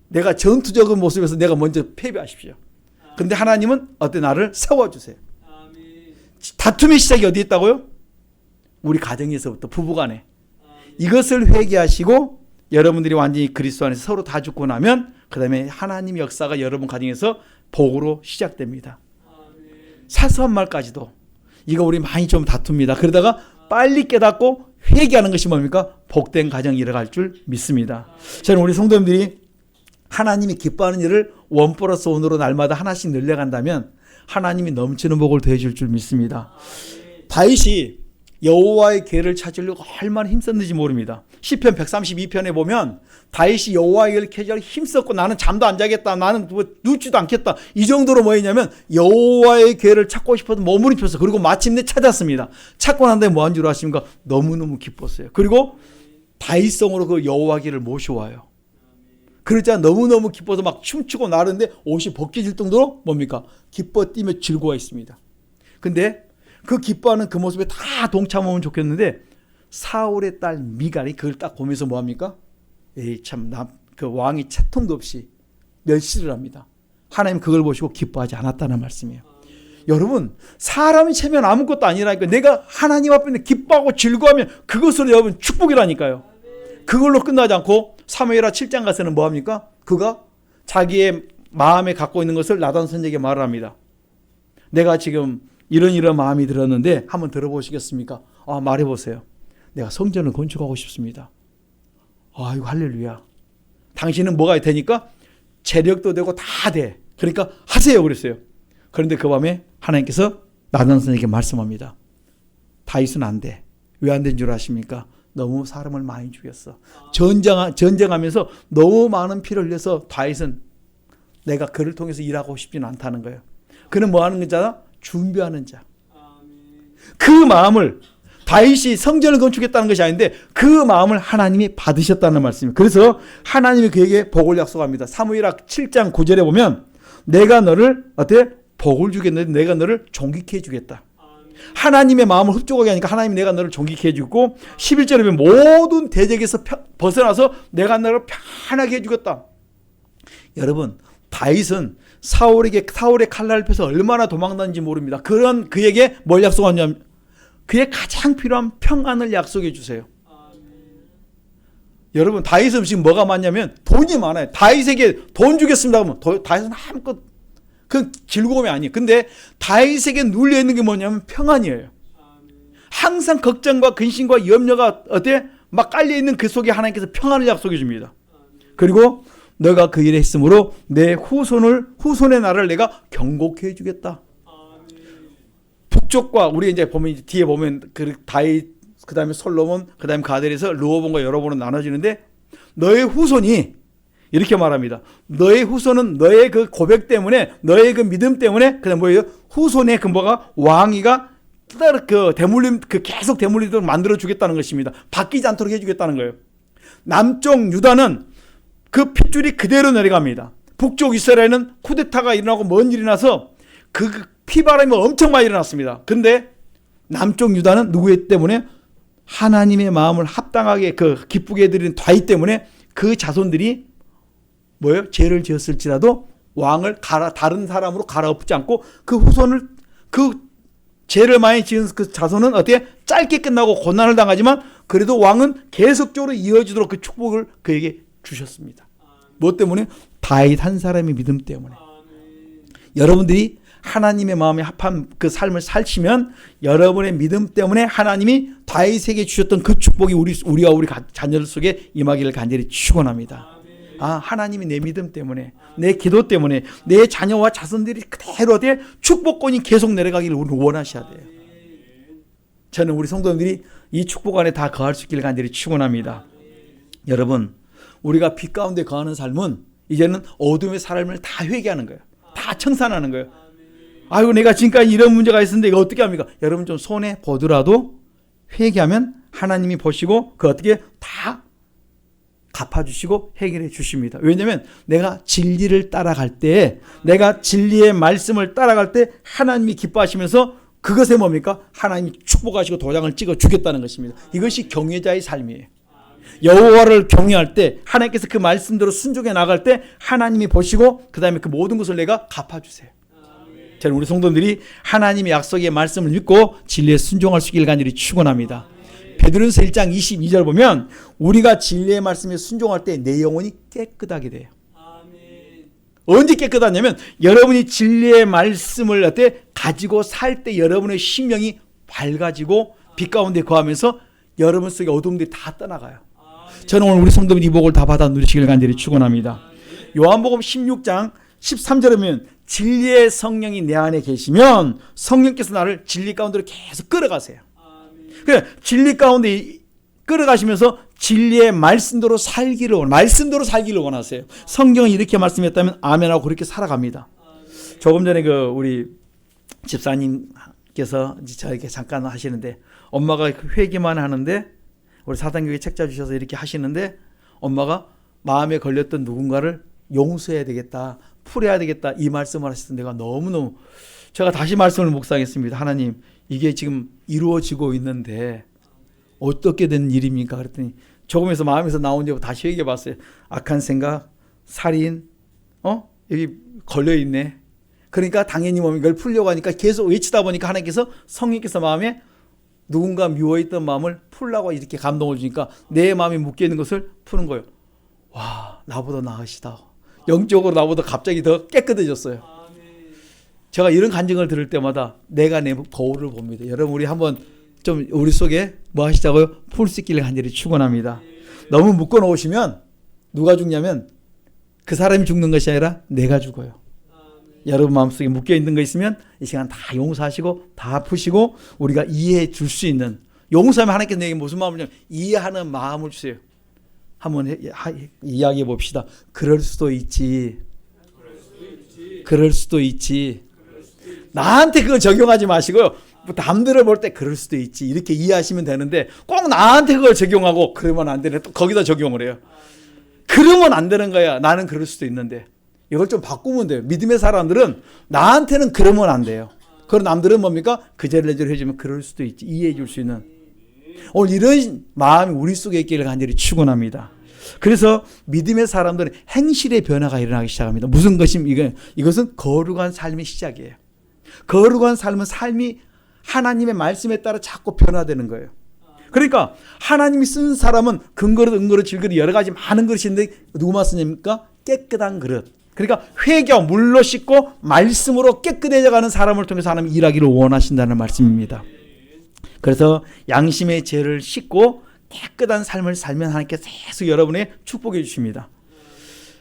Speaker 1: 내가 전투적인 모습에서 내가 먼저 패배하십시오. 근데 하나님은 어때? 나를 세워주세요. 다툼의 시작이 어디 있다고요? 우리 가정에서부터 부부간에. 이것을 회개하시고 여러분들이 완전히 그리스도 안에서 서로 다 죽고 나면 그 다음에 하나님의 역사가 여러분 가정에서 복으로 시작됩니다. 사소한 말까지도 이거 우리 많이 좀 다툽니다. 그러다가 빨리 깨닫고 회개하는 것이 뭡니까? 복된 가정이 이뤄갈 줄 믿습니다. 저는 우리 성도님들이 하나님이 기뻐하는 일을 1+1으로 날마다 하나씩 늘려간다면 하나님이 넘치는 복을 더해줄 줄 믿습니다. 다윗이 여호와의 궤를 찾으려고 얼마나 힘썼는지 모릅니다. 시편 132편에 보면 다윗이 여호와의 궤를 찾으려고 힘썼고 나는 잠도 안 자겠다, 나는 눕지도 않겠다, 이 정도로 뭐였냐면 여호와의 궤를 찾고 싶어서 몸부림쳤어. 그리고 마침내 찾았습니다. 찾고 난 다음에 뭐 한 줄 아십니까? 너무너무 기뻤어요. 그리고 다윗성으로 그 여호와의 궤를 모셔와요. 그러자 너무너무 기뻐서 막 춤추고 나르는데 옷이 벗겨질 정도로 뭡니까? 기뻐 뛰며 즐거워했습니다. 근데 그 기뻐하는 그 모습에 다 동참하면 좋겠는데 사울의 딸 미갈이 그걸 딱 보면서 뭐합니까? 에이 참 그 왕이 채통도 없이 멸시를 합니다. 하나님 그걸 보시고 기뻐하지 않았다는 말씀이에요. 여러분, 사람이 체면 아무것도 아니라니까. 내가 하나님 앞에 기뻐하고 즐거워하면 그것으로 여러분 축복이라니까요. 그걸로 끝나지 않고 사무엘하 7장 가서는 뭐합니까? 그가 자기의 마음에 갖고 있는 것을 나단 선지자에게 말을 합니다. 내가 지금 이런 마음이 들었는데 한번 들어보시겠습니까? 말해보세요. 내가 성전을 건축하고 싶습니다. 아이고 할렐루야. 당신은 뭐가 되니까? 재력도 되고 다 돼. 그러니까 하세요 그랬어요. 그런데 그 밤에 하나님께서 나단 선지자에게 말씀합니다. 다윗은 안 돼. 왜 안 된 줄 아십니까? 너무 사람을 많이 죽였어. 전쟁하면서 너무 많은 피를 흘려서 다윗은 내가 그를 통해서 일하고 싶지는 않다는 거예요. 그는 뭐 하는 자? 준비하는 자. 그 마음을 다윗이 성전을 건축했다는 것이 아닌데 그 마음을 하나님이 받으셨다는 말씀이에요. 그래서 하나님이 그에게 복을 약속합니다. 사무엘하 7장 9절에 보면 내가 너를 복을 주겠는데 내가 너를 존귀케 해주겠다. 하나님의 마음을 흡족하게 하니까 하나님이 내가 너를 존귀케 해주고 11절에 보면 모든 대적에서 벗어나서 내가 너를 편하게 해주겠다. 여러분, 다윗은 사울의 칼날을 펴서 얼마나 도망다닌지 모릅니다. 그런 그에게 뭘 약속하냐면 그의 가장 필요한 평안을 약속해 주세요. 여러분, 다윗은 지금 뭐가 많냐면 돈이 많아요. 다윗에게 돈 주겠습니다 하면 다윗은 아무것도 그 즐거움이 아니에요. 근데 다윗에게 눌려 있는 게 뭐냐면 평안이에요. 항상 걱정과 근심과 염려가 막 깔려 있는 그 속에 하나님께서 평안을 약속해 줍니다. 그리고 너가 그 일을 했으므로 내 후손의 나를 내가 경고케 해주겠다. 북쪽과 우리 이제 보면 뒤에 보면 그 다윗, 그 다음에 솔로몬, 그 다음에 가델에서 르호본과 여로본으로 나눠지는데 너의 후손이 이렇게 말합니다. 너의 후손은 너의 그 고백 때문에, 너의 그 믿음 때문에, 그 다음 뭐예요? 후손의 그 뭐가 왕위가 그 대물림, 그 계속 대물리도록 만들어 주겠다는 것입니다. 바뀌지 않도록 해주겠다는 거예요. 남쪽 유다는 그 핏줄이 그대로 내려갑니다. 북쪽 이스라엘은 쿠데타가 일어나고 뭔 일이 나서 그 피바람이 엄청 많이 일어났습니다. 근데 남쪽 유다는 누구 때문에? 하나님의 마음을 합당하게 기쁘게 해드리는 다윗 때문에 그 자손들이 뭐예요? 죄를 지었을지라도 왕을 다른 사람으로 갈아엎지 않고 그 후손을 그 죄를 많이 지은 그 자손은 짧게 끝나고 고난을 당하지만 그래도 왕은 계속적으로 이어지도록 그 축복을 그에게 주셨습니다. 뭐 때문에? 다윗 한 사람의 믿음 때문에. 여러분들이 하나님의 마음에 합한 그 삶을 살시면 여러분의 믿음 때문에 하나님이 다윗에게 주셨던 그 축복이 우리와 우리 자녀들 속에 임하기를 간절히 축원합니다. 하나님이 내 믿음 때문에, 내 기도 때문에 내 자녀와 자손들이 그대로 축복권이 계속 내려가기를 우리는 원하셔야 돼요. 저는 우리 성도님들이 이 축복 안에 다 거할 수 있기를 간절히 축원합니다. 여러분, 우리가 빛 가운데 거하는 삶은 이제는 어둠의 삶을 다 회개하는 거예요. 다 청산하는 거예요. 아이고, 내가 지금까지 이런 문제가 있었는데 이거 어떻게 합니까? 여러분 좀 손해 보더라도 회개하면 하나님이 보시고 그 어떻게 다 갚아주시고 해결해 주십니다. 왜냐하면 내가 진리를 따라갈 때, 내가 진리의 말씀을 따라갈 때 하나님이 기뻐하시면서 그것에 뭡니까? 하나님이 축복하시고 도장을 찍어 주겠다는 것입니다. 이것이 경외자의 삶이에요. 여호와를 경외할 때, 하나님께서 그 말씀대로 순종해 나갈 때 하나님이 보시고 그 다음에 그 모든 것을 내가 갚아주세요. 저는 우리 성도들이 하나님의 약속의 말씀을 믿고 진리에 순종할 수 있기를 간절히 축원합니다. 베드로전서 1장 22절 보면 우리가 진리의 말씀에 순종할 때 내 영혼이 깨끗하게 돼요. 언제 깨끗하냐면 여러분이 진리의 말씀을 가지고 살 때 여러분의 심령이 밝아지고 빛 가운데 거하면서 여러분 속에 어둠들이 다 떠나가요. 저는 오늘 우리 성도들 이 복을 다 받아 누리시기를 간절히 축원합니다. 요한복음 16장 13절에 보면 진리의 성령이 내 안에 계시면 성령께서 나를 진리 가운데로 계속 끌어가세요. 그래, 진리 가운데 끌어가시면서 진리의 말씀대로 살기를 원하세요. 성경은 이렇게 말씀했다면 아멘하고 그렇게 살아갑니다. 조금 전에 우리 집사님께서 저에게 잠깐 하시는데 엄마가 회개만 하는데 우리 사단교회 책자 주셔서 이렇게 하시는데 엄마가 마음에 걸렸던 누군가를 용서해야 되겠다, 풀어야 되겠다 이 말씀을 하셨던 내가 너무너무 제가 다시 말씀을 묵상했습니다. 하나님, 이게 지금 이루어지고 있는데 어떻게 된 일입니까? 그랬더니 조금에서 마음에서 나온 지 다시 얘기해 봤어요. 악한 생각, 살인, 여기 걸려 있네. 그러니까 당연히 뭐 이걸 풀려고 하니까 계속 외치다 보니까 하나님께서 성령께서 마음에 누군가 미워했던 마음을 풀라고 이렇게 감동을 주니까 내 마음이 묶여 있는 것을 푸는 거예요. 와, 나보다 나으시다. 영적으로 나보다 갑자기 더 깨끗해졌어요. 제가 이런 간증을 들을 때마다 내가 내 거울을 봅니다. 여러분, 우리 한번 좀 우리 속에 뭐 하시자고요? 풀 수 있기를 간절히 축원합니다. 너무 묶어 놓으시면 누가 죽냐면 그 사람이 죽는 것이 아니라 내가 죽어요. 여러분 마음속에 묶여 있는 거 있으면 이 시간 다 용서하시고 다 푸시고 우리가 이해해 줄 수 있는, 용서하면 하나님께서 내게 무슨 마음을 주냐면 이해하는 마음을 주세요. 한번 이야기해 봅시다. 그럴 수도 있지. 그럴 수도 있지. 나한테 그걸 적용하지 마시고요. 남들을 볼 때 그럴 수도 있지 이렇게 이해하시면 되는데 꼭 나한테 그걸 적용하고 그러면 안 되네. 또 거기다 적용을 해요. 그러면 안 되는 거야. 나는 그럴 수도 있는데. 이걸 좀 바꾸면 돼요. 믿음의 사람들은 나한테는 그러면 안 돼요. 그럼 남들은 뭡니까? 그제레저를 해주면 그럴 수도 있지. 이해해 줄 수 있는. 오늘 이런 마음이 우리 속에 있기를 간절히 축원합니다. 그래서 믿음의 사람들은 행실의 변화가 일어나기 시작합니다. 무슨 것이면 이것은 거룩한 삶의 시작이에요. 거룩한 삶은 삶이 하나님의 말씀에 따라 자꾸 변화되는 거예요. 그러니까 하나님이 쓴 사람은 근거로 은거로 질거로 여러 가지 많은 그릇이 있는데 누구만 쓰냐니까? 깨끗한 그릇. 그러니까 회개와 물로 씻고 말씀으로 깨끗해져가는 사람을 통해서 하나님이 일하기를 원하신다는 말씀입니다. 그래서 양심의 죄를 씻고 깨끗한 삶을 살면 하나님께서 계속 여러분의 축복해 주십니다.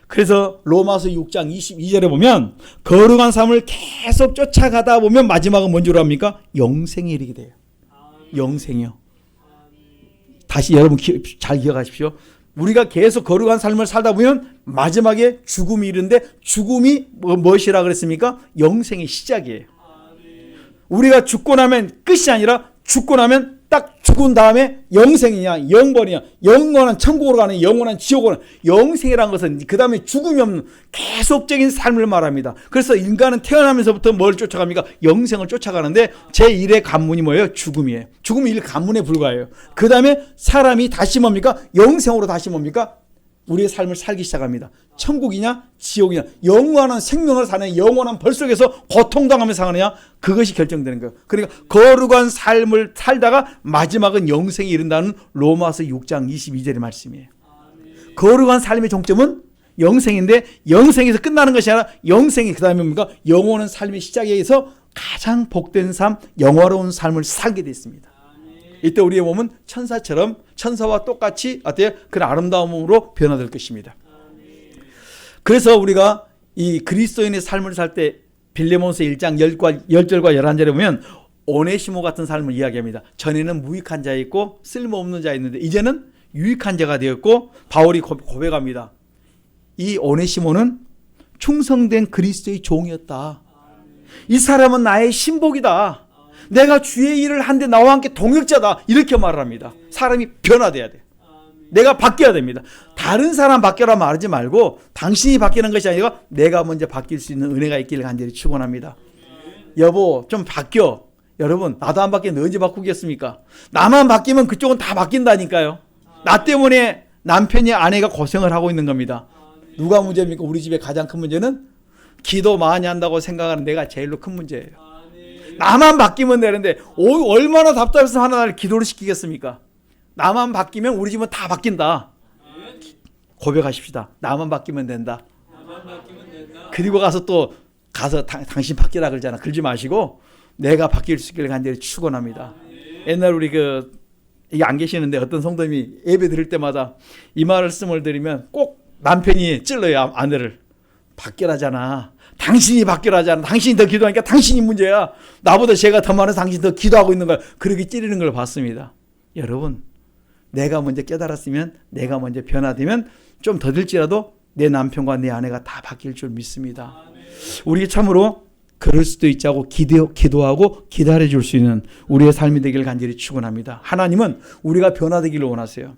Speaker 1: 그래서 로마서 6장 22절에 보면 거룩한 삶을 계속 쫓아가다 보면 마지막은 뭔 줄 압니까? 영생에 이르게 돼요. 영생이요. 다시 여러분 잘 기억하십시오. 우리가 계속 거룩한 삶을 살다 보면 마지막에 죽음이 이른데 죽음이 무엇이라 그랬습니까? 영생의 시작이에요. 우리가 죽고 나면 끝이 아니라 죽고 나면 딱 죽은 다음에 영생이냐 영벌이냐 영원한 천국으로 가는 영원한 지옥으로 가는 영생이라는 것은 그 다음에 죽음이 없는 계속적인 삶을 말합니다. 그래서 인간은 태어나면서부터 뭘 쫓아갑니까? 영생을 쫓아가는데 제1의 관문이 뭐예요? 죽음이에요. 죽음이 1 관문에 불과해요. 그 다음에 사람이 다시 뭡니까? 영생으로 다시 뭡니까? 우리의 삶을 살기 시작합니다. 천국이냐 지옥이냐 영원한 생명을 사는 영원한 벌 속에서 고통당하면서 사느냐 그것이 결정되는 거예요. 그러니까 거룩한 삶을 살다가 마지막은 영생에 이른다는 로마서 6장 22절의 말씀이에요. 거룩한 삶의 종점은 영생인데 영생에서 끝나는 것이 아니라 영생이 그 다음에 뭡니까? 영원한 삶의 시작에 의해서 가장 복된 삶 영화로운 삶을 살게 됐습니다. 이때 우리의 몸은 천사처럼 천사와 똑같이 어때요? 그런 아름다운 몸으로 변화될 것입니다. 그래서 우리가 이 그리스도인의 삶을 살 때 빌레몬서 1장 10절과 11절에 보면 오네시모 같은 삶을 이야기합니다. 전에는 무익한 자였고 쓸모없는 자였는데 이제는 유익한 자가 되었고 바울이 고백합니다. 이 오네시모는 충성된 그리스도의 종이었다. 이 사람은 나의 신복이다. 내가 주의 일을 한데 나와 함께 동역자다. 이렇게 말을 합니다. 사람이 변화돼야 돼요. 내가 바뀌어야 됩니다. 다른 사람 바뀌어라 말하지 말고 당신이 바뀌는 것이 아니라 내가 먼저 바뀔 수 있는 은혜가 있기를 간절히 축원합니다. 여보 좀 바뀌어. 여러분 나도 안 바뀌는데 언제 바꾸겠습니까? 나만 바뀌면 그쪽은 다 바뀐다니까요. 나 때문에 남편이 아내가 고생을 하고 있는 겁니다. 누가 문제입니까? 우리 집의 가장 큰 문제는 기도 많이 한다고 생각하는 내가 제일로 큰 문제예요. 나만 바뀌면 되는데 얼마나 답답해서 하나님을 기도를 시키겠습니까? 나만 바뀌면 우리 집은 다 바뀐다. 고백하십시다. 나만 바뀌면 된다. 그리고 가서 당신 바뀌라 그러잖아. 그러지 마시고 내가 바뀔 수 있기를 간절히 축원합니다. 옛날 우리 이게 안 계시는데 어떤 성도님이 예배 드릴 때마다 이 말씀을 드리면 꼭 남편이 찔러요. 아내를. 바뀌라잖아. 당신이 바뀌라잖아. 당신이 더 기도하니까 당신이 문제야. 나보다 죄가 더 많아서 당신이 더 기도하고 있는 거야. 그렇게 찌르는 걸 봤습니다. 여러분 내가 먼저 깨달았으면 내가 먼저 변화되면 좀 더딜지라도 내 남편과 내 아내가 다 바뀔 줄 믿습니다. 우리 참으로 그럴 수도 있지 하고 기도하고 기다려줄 수 있는 우리의 삶이 되기를 간절히 축원합니다. 하나님은 우리가 변화되기를 원하세요.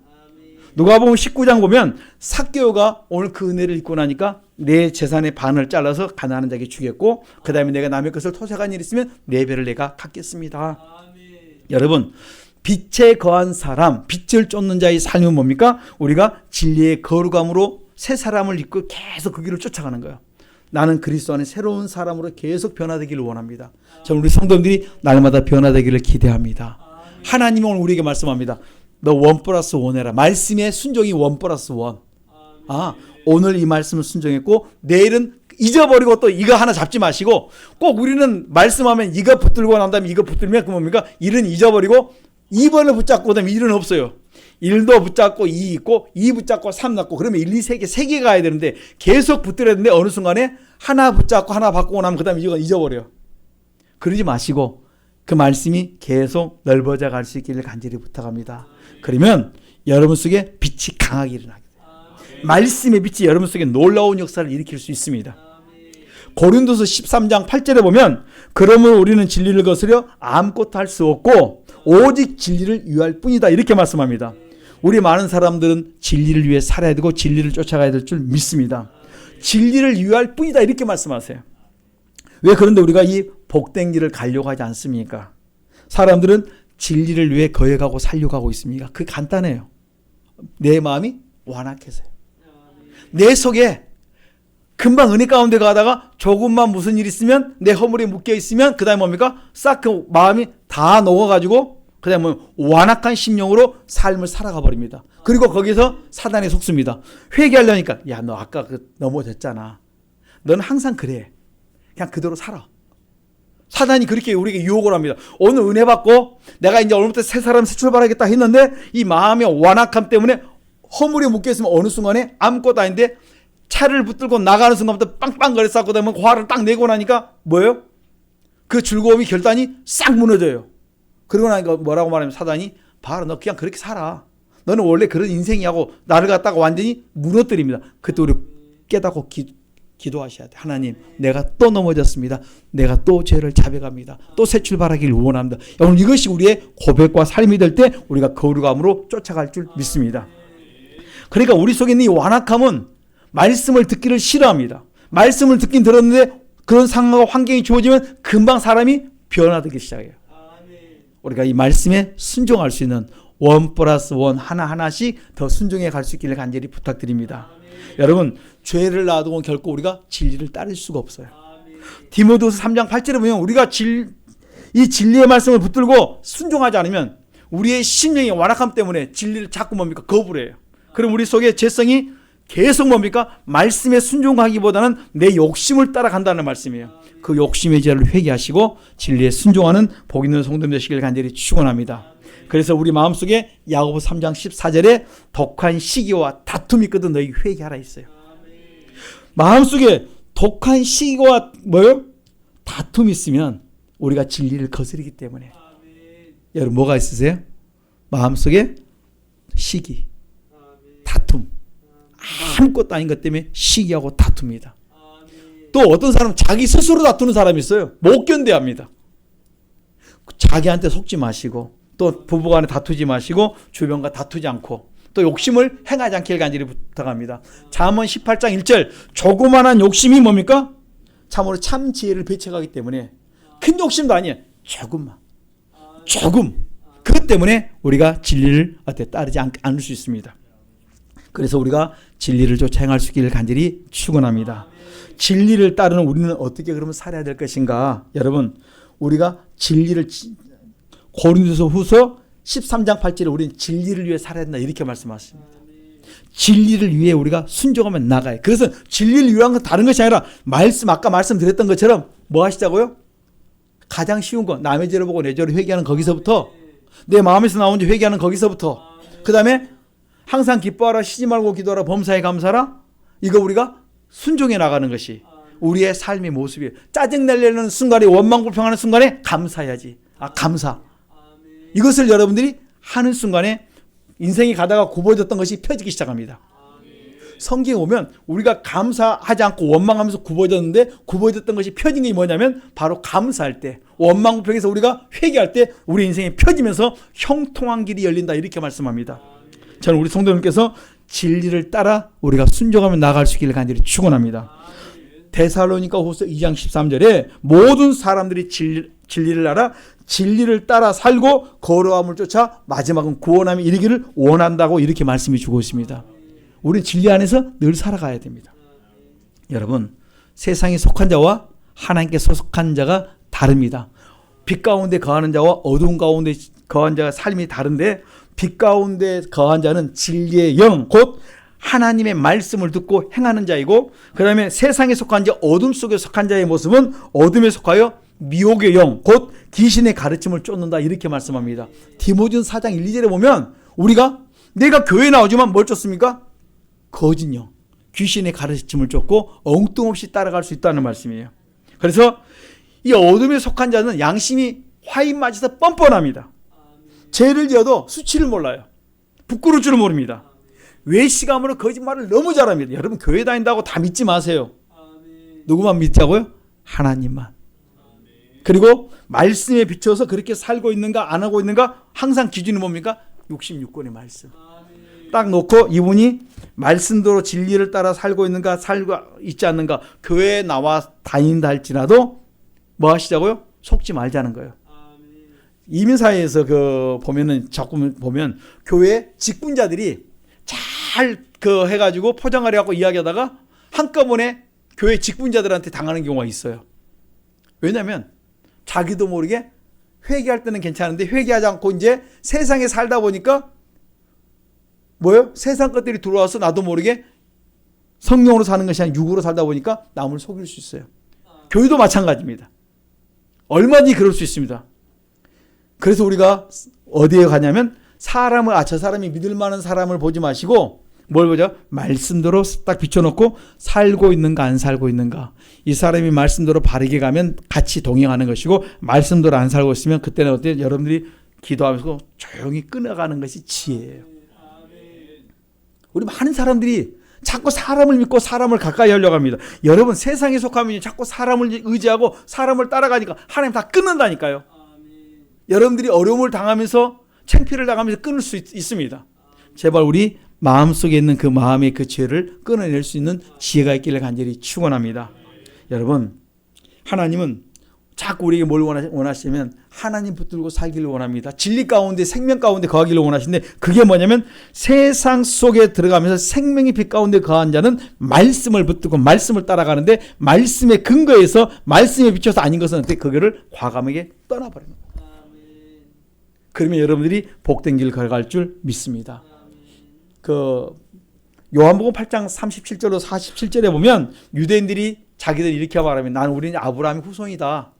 Speaker 1: 누가복음 19장 보면 삭개오가 오늘 그 은혜를 입고 나니까 내 재산의 반을 잘라서 가난한 자에게 주겠고 그 다음에 내가 남의 것을 토색한 일이 있으면 네 배를 내가 갚겠습니다. 여러분 빛에 거한 사람, 빛을 쫓는 자의 삶은 뭡니까? 우리가 진리의 거룩함으로 새 사람을 입고 계속 그 길을 쫓아가는 거예요. 나는 그리스도 안에 새로운 사람으로 계속 변화되기를 원합니다. 저는 우리 성도님들이 날마다 변화되기를 기대합니다. 하나님은 오늘 우리에게 말씀합니다. 너 1+1 해라. 말씀의 순종이 1+1. 오늘 이 말씀을 순종했고 내일은 잊어버리고 또 이거 하나 잡지 마시고, 꼭 우리는 말씀하면 이거 붙들고 난 다음에 이거 붙들면 그 뭡니까? 1은 잊어버리고 2번을 붙잡고 그다음에 1은 없어요. 1도 붙잡고 2 있고 2 붙잡고 3 났고, 그러면 1, 2, 3개 3개 가야 되는데 계속 붙들어야 되는데 어느 순간에 하나 붙잡고 하나 바꾸고 나면 그 다음에 이건 잊어버려요. 그러지 마시고 그 말씀이 계속 넓어져 갈 수 있기를 간절히 부탁합니다. 그러면 여러분 속에 빛이 강하게 일어나게 돼요. 말씀의 빛이 여러분 속에 놀라운 역사를 일으킬 수 있습니다. 고린도서 13장 8절에 보면 그러므로 우리는 진리를 거스려 아무것도 할 수 없고 오직 진리를 위할 뿐이다 이렇게 말씀합니다. 우리 많은 사람들은 진리를 위해 살아야 되고 진리를 쫓아가야 될 줄 믿습니다. 진리를 위할 뿐이다 이렇게 말씀하세요. 왜 그런데 우리가 이 복된 길을 가려고 하지 않습니까? 사람들은 진리를 위해 거역하고 살려고 하고 있습니다. 그게 간단해요. 내 마음이 완악해서요. 내 속에 금방 은혜 가운데 가다가 조금만 무슨 일 있으면 내 허물에 묶여 있으면 그 다음에 뭡니까? 싹 그 마음이 다 녹아가지고 그 다음에 완악한 심령으로 삶을 살아가 버립니다. 그리고 거기서 사단에 속습니다. 회개하려니까 야 너 아까 넘어졌잖아. 너는 항상 그래. 그냥 그대로 살아. 사단이 그렇게 우리에게 유혹을 합니다. 오늘 은혜 받고 내가 이제 오늘부터 새 사람 새 출발하겠다 했는데 이 마음의 완악함 때문에 허물에 묶여 있으면 어느 순간에 아무것도 아닌데 차를 붙들고 나가는 순간부터 빵빵거렸었고 그다음에 화를 딱 내고 나니까 뭐예요? 그 즐거움이 결단이 싹 무너져요. 그러고 나니까 뭐라고 말하면 사단이 봐라 너 그냥 그렇게 살아. 너는 원래 그런 인생이하고 나를 갖다가 완전히 무너뜨립니다. 그때 우리 깨닫고 기도하셔야 돼. 하나님 내가 또 넘어졌습니다. 내가 또 죄를 자백합니다. 또 새 출발하기를 원합니다. 오늘 이것이 우리의 고백과 삶이 될 때 우리가 거룩함으로 쫓아갈 줄 믿습니다. 그러니까 우리 속에 있는 이 완악함은 말씀을 듣기를 싫어합니다. 말씀을 듣긴 들었는데 그런 상황과 환경이 주어지면 금방 사람이 변화되기 시작해요. 우리가 이 말씀에 순종할 수 있는 1+1 하나하나씩 더 순종해 갈 수 있기를 간절히 부탁드립니다. 여러분 죄를 놔두고 결코 우리가 진리를 따를 수가 없어요. 디모데후서 3장 8절에 보면 우리가 이 진리의 말씀을 붙들고 순종하지 않으면 우리의 심령의 완악함 때문에 진리를 자꾸 뭡니까? 거부를 해요. 그럼 우리 속에 죄성이 계속 뭡니까? 말씀에 순종하기보다는 내 욕심을 따라간다는 말씀이에요. 그 욕심의 죄를 회개하시고 진리에 순종하는 복 있는 성도님 되시길 간절히 축원합니다. 그래서 우리 마음속에 야고보 3장 14절에 독한 시기와 다툼이 있거든 너희 회개하라 있어요. 마음속에 독한 시기와 뭐요? 다툼이 있으면 우리가 진리를 거스르기 때문에. 여러분 뭐가 있으세요? 마음속에 시기, 다툼. 아무것도 아닌 것 때문에 시기하고 다툽니다. 또 어떤 사람은 자기 스스로 다투는 사람이 있어요. 못 견뎌합니다. 자기한테 속지 마시고 또 부부간에 다투지 마시고 주변과 다투지 않고 또 욕심을 행하지 않길 간절히 부탁합니다. 잠언 18장 1절 조그만한 욕심이 뭡니까? 참으로 참 지혜를 배척하기 때문에 큰 욕심도 아니에요. 조금 그것 때문에 우리가 진리를 따르지 않을 수 있습니다. 그래서 우리가 진리를 쫓아 행할 수 있기를 간절히 축원합니다. 진리를 따르는 우리는 어떻게 그러면 살아야 될 것인가? 여러분 우리가 진리를 고린도서 후서 13장 8절에 우리는 진리를 위해 살아야 된다 이렇게 말씀하십니다. 진리를 위해 우리가 순종하면 나가요. 그래서 진리를 위한 건 다른 것이 아니라 아까 말씀드렸던 것처럼 뭐 하시자고요? 가장 쉬운 거 남의 죄를 보고 내 죄를 회개하는 거기서부터 내 마음에서 나온 죄 회개하는 거기서부터 그 다음에 항상 기뻐하라 쉬지 말고 기도하라 범사에 감사하라 이거 우리가 순종해 나가는 것이 우리의 삶의 모습이에요. 짜증내려는 순간에 원망불평하는 순간에 감사해야지. 감사. 이것을 여러분들이 하는 순간에 인생이 가다가 굽어졌던 것이 펴지기 시작합니다. 성경에 오면 우리가 감사하지 않고 원망하면서 굽어졌는데 굽어졌던 것이 펴진 게 뭐냐면 바로 감사할 때 원망불평에서 우리가 회개할 때 우리 인생이 펴지면서 형통한 길이 열린다 이렇게 말씀합니다. 저는 우리 성도님께서 진리를 따라 우리가 순종하며 나아갈 수 있기를 간절히 축원합니다. 데살로니가후서 2장 13절에 모든 사람들이 진리를 알아 진리를 따라 살고 거룩함을 쫓아 마지막은 구원함에 이르기를 원한다고 이렇게 말씀해 주고 있습니다. 우리는 진리 안에서 늘 살아가야 됩니다. 여러분, 세상에 속한 자와 하나님께 속한 자가 다릅니다. 빛 가운데 거하는 자와 어두운 가운데 거한 자가 삶이 다른데, 빛 가운데 거한 자는 진리의 영, 곧 하나님의 말씀을 듣고 행하는 자이고, 그 다음에 세상에 속한 자, 어둠 속에 속한 자의 모습은 어둠에 속하여 미혹의 영, 곧 귀신의 가르침을 쫓는다, 이렇게 말씀합니다. 디모데전서 4장 1, 2절에 보면 우리가 내가 교회에 나오지만 뭘 쫓습니까? 거짓 영, 귀신의 가르침을 쫓고 엉뚱없이 따라갈 수 있다는 말씀이에요. 그래서 이 어둠에 속한 자는 양심이 화인 맞아서 뻔뻔합니다. 죄를 지어도 수치를 몰라요. 부끄러울 줄은 모릅니다. 외식함으로 거짓말을 너무 잘합니다. 여러분, 교회 다닌다고 다 믿지 마세요. 누구만 믿자고요? 하나님만. 그리고 말씀에 비춰서 그렇게 살고 있는가 안 하고 있는가 항상 기준이 뭡니까? 66권의 말씀. 딱 놓고 이분이 말씀대로 진리를 따라 살고 있는가 살고 있지 않는가, 교회에 나와 다닌다 할지라도 뭐 하시자고요? 속지 말자는 거예요. 이민사회에서 보면은 자꾸 보면 교회 직분자들이 잘 해가지고 포장을 해갖고 이야기하다가 한꺼번에 교회 직분자들한테 당하는 경우가 있어요. 왜냐하면 자기도 모르게 회개할 때는 괜찮은데 회개하지 않고 이제 세상에 살다 보니까 뭐예요? 세상 것들이 들어와서 나도 모르게 성령으로 사는 것이 아니라 육으로 살다 보니까 남을 속일 수 있어요. 교회도 마찬가지입니다. 얼마든지 그럴 수 있습니다. 그래서 우리가 어디에 가냐면 저 사람이 믿을 만한 사람을 보지 마시고 뭘 보죠? 말씀대로 딱 비춰놓고 살고 있는가 안 살고 있는가. 이 사람이 말씀대로 바르게 가면 같이 동행하는 것이고, 말씀대로 안 살고 있으면 그때는 어때요? 여러분들이 기도하면서 조용히 끊어가는 것이 지혜예요. 우리 많은 사람들이 자꾸 사람을 믿고 사람을 가까이 하려고 합니다. 여러분, 세상에 속하면 자꾸 사람을 의지하고 사람을 따라가니까 하나님 다 끊는다니까요. 여러분들이 어려움을 당하면서 창피를 당하면서 끊을 수 있습니다. 제발 우리 마음속에 있는 그 마음의 그 죄를 끊어낼 수 있는 지혜가 있기를 간절히 축원합니다. 여러분, 하나님은 자꾸 우리에게 뭘 원하시면 하나님 붙들고 살기를 원합니다. 진리 가운데 생명 가운데 거하기를 원하시는데, 그게 뭐냐면 세상 속에 들어가면서 생명의 빛 가운데 거한 자는 말씀을 붙들고 말씀을 따라가는데, 말씀의 근거에서 말씀에 비춰서 아닌 것은 어떻게 그거를 과감하게 떠나버립니다. 그러면 여러분들이 복된 길 걸어갈 줄 믿습니다. 요한복음 8장 37절로 47절에 보면 유대인들이 자기들 이렇게 말하면 우리는 아브라함의 후손이다.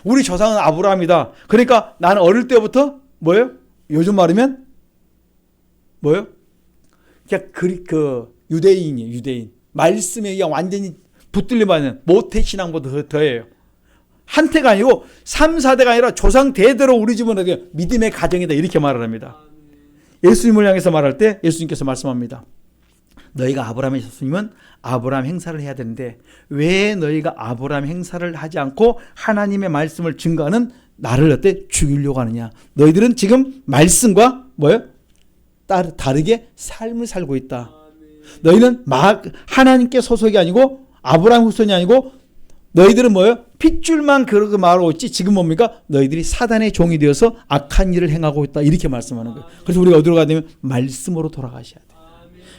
Speaker 1: 우리 조상은 아브라함이다. 그러니까 나는 어릴 때부터 뭐예요? 요즘 말하면 뭐예요? 그냥 유대인이에요. 유대인. 말씀에 그냥 완전히 붙들려 받는 모태신앙보다 더해요. 한태가 아니고 3, 4대가 아니라 조상 대대로 우리 집은 믿음의 가정이다, 이렇게 말을 합니다. 예수님을 향해서 말할 때 예수님께서 말씀합니다. 너희가 아브라함의 자손이면 아브라함 행사를 해야 되는데 왜 너희가 아브라함 행사를 하지 않고 하나님의 말씀을 증거하는 나를 어때 죽이려고 하느냐. 너희들은 지금 말씀과 뭐예요? 다르게 삶을 살고 있다. 너희는 하나님께 소속이 아니고 아브라함 후손이 아니고 너희들은 뭐예요? 핏줄만 그렇게 말하고 있지 지금 뭡니까? 너희들이 사단의 종이 되어서 악한 일을 행하고 있다, 이렇게 말씀하는 거예요. 그래서 우리가 어디로 가야 되면 말씀으로 돌아가셔야 돼요.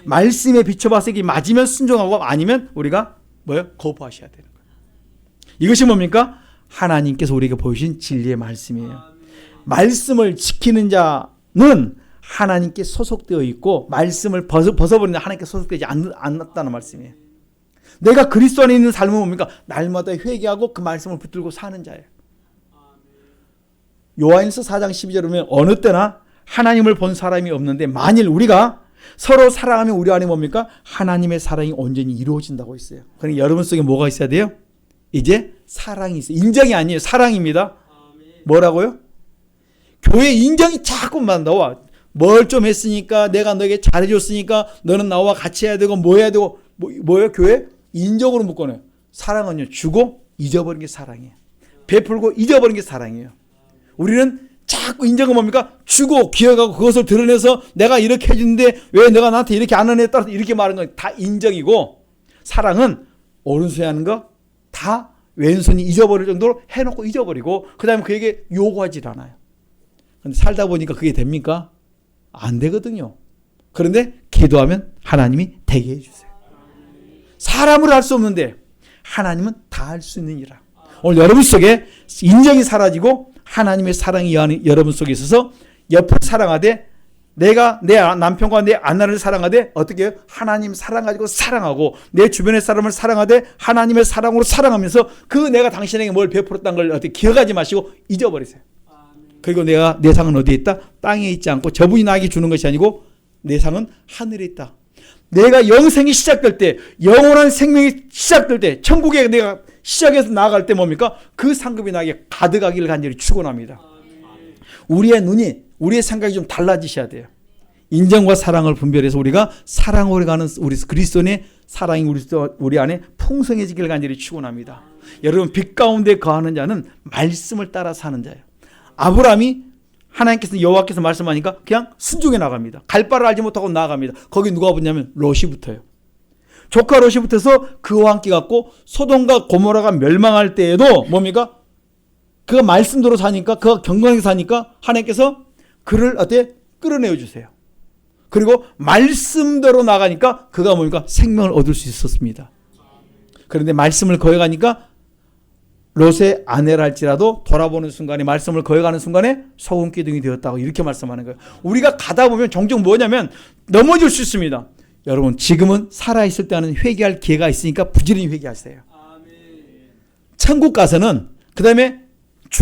Speaker 1: 말씀에 비춰봐서 이게 맞으면 순종하고 아니면 우리가 뭐예요? 거부하셔야 되는 거예요. 이것이 뭡니까? 하나님께서 우리에게 보여주신 진리의 말씀이에요. 말씀을 지키는 자는 하나님께 소속되어 있고 말씀을 벗어버리는 하나님께 소속되지 않았다는 말씀이에요. 내가 그리스도 안에 있는 삶은 뭡니까? 날마다 회개하고 그 말씀을 붙들고 사는 자예요. 요한일서 4장 12절에 보면 어느 때나 하나님을 본 사람이 없는데 만일 우리가 서로 사랑하면 우리 안에 뭡니까? 하나님의 사랑이 온전히 이루어진다고 있어요. 그러니까 여러분 속에 뭐가 있어야 돼요? 이제 사랑이 있어요. 인정이 아니에요. 사랑입니다. 뭐라고요? 교회 인정이 자꾸만 나와. 뭘 좀 했으니까, 내가 너에게 잘해줬으니까 너는 나와 같이 해야 되고 뭐 해야 되고 뭐예요? 교회? 인정으로 묶어내요. 사랑은요, 주고 잊어버리는 게 사랑이에요. 베풀고 잊어버리는 게 사랑이에요. 우리는 자꾸 인정은 뭡니까? 주고 기억하고 그것을 드러내서 내가 이렇게 해주는데 왜 내가 나한테 이렇게 안 하느냐에 따라서 이렇게 말하는 건 다 인정이고, 사랑은 오른손에 하는 거 다 왼손이 잊어버릴 정도로 해놓고 잊어버리고 그 다음에 그에게 요구하지 않아요. 그런데 살다 보니까 그게 됩니까? 안 되거든요. 그런데 기도하면 하나님이 되게 해주세요. 사람으로 할 수 없는데 하나님은 다 할 수 있는 일이라. 오늘 여러분 속에 인정이 사라지고 하나님의 사랑이 여러분 속에 있어서 옆을 사랑하되 내가 내 남편과 내 아내를 사랑하되 어떻게 해요? 하나님 사랑 가지고 사랑하고 내 주변의 사람을 사랑하되 하나님의 사랑으로 사랑하면서 그 내가 당신에게 뭘 베풀었다는 걸 어떻게 기억하지 마시고 잊어버리세요. 그리고 내 상은 어디에 있다? 땅에 있지 않고 저분이 나에게 주는 것이 아니고 내 상은 하늘에 있다. 내가 영생이 시작될 때, 영원한 생명이 시작될 때, 천국에 내가 시작해서 나아갈 때 뭡니까? 그 상급이 나에게 가득하기를 간절히 축원합니다. 우리의 눈이, 우리의 생각이 좀 달라지셔야 돼요. 인정과 사랑을 분별해서 우리가 사랑으로 가는 우리 그리스도의 사랑이 우리 안에 풍성해지기를 간절히 축원합니다. 여러분, 빛 가운데 거하는 자는 말씀을 따라 사는 자예요. 아브라함이 하나님께서 여호와께서 말씀하니까 그냥 순종해 나갑니다. 갈 바를 알지 못하고 나아갑니다. 거기 누가 붙냐면 롯이 붙어요. 조카 롯이 붙어서 그와 함께 갔고 소돔과 고모라가 멸망할 때에도 뭡니까? 그가 말씀대로 사니까 그가 경건하게 사니까 하나님께서 그를 어때? 끌어내어 주세요. 그리고 말씀대로 나가니까 그가 뭡니까? 생명을 얻을 수 있었습니다. 그런데 말씀을 거역하니까 롯의 아내라 할지라도 돌아보는 순간에 말씀을 거역하는 순간에 소금 기둥이 되었다고 이렇게 말씀하는 거예요. 우리가 가다 보면 종종 뭐냐면 넘어질 수 있습니다. 여러분 지금은 살아있을 때는 회개할 기회가 있으니까 부지런히 회개하세요. 천국 가서는 그 다음에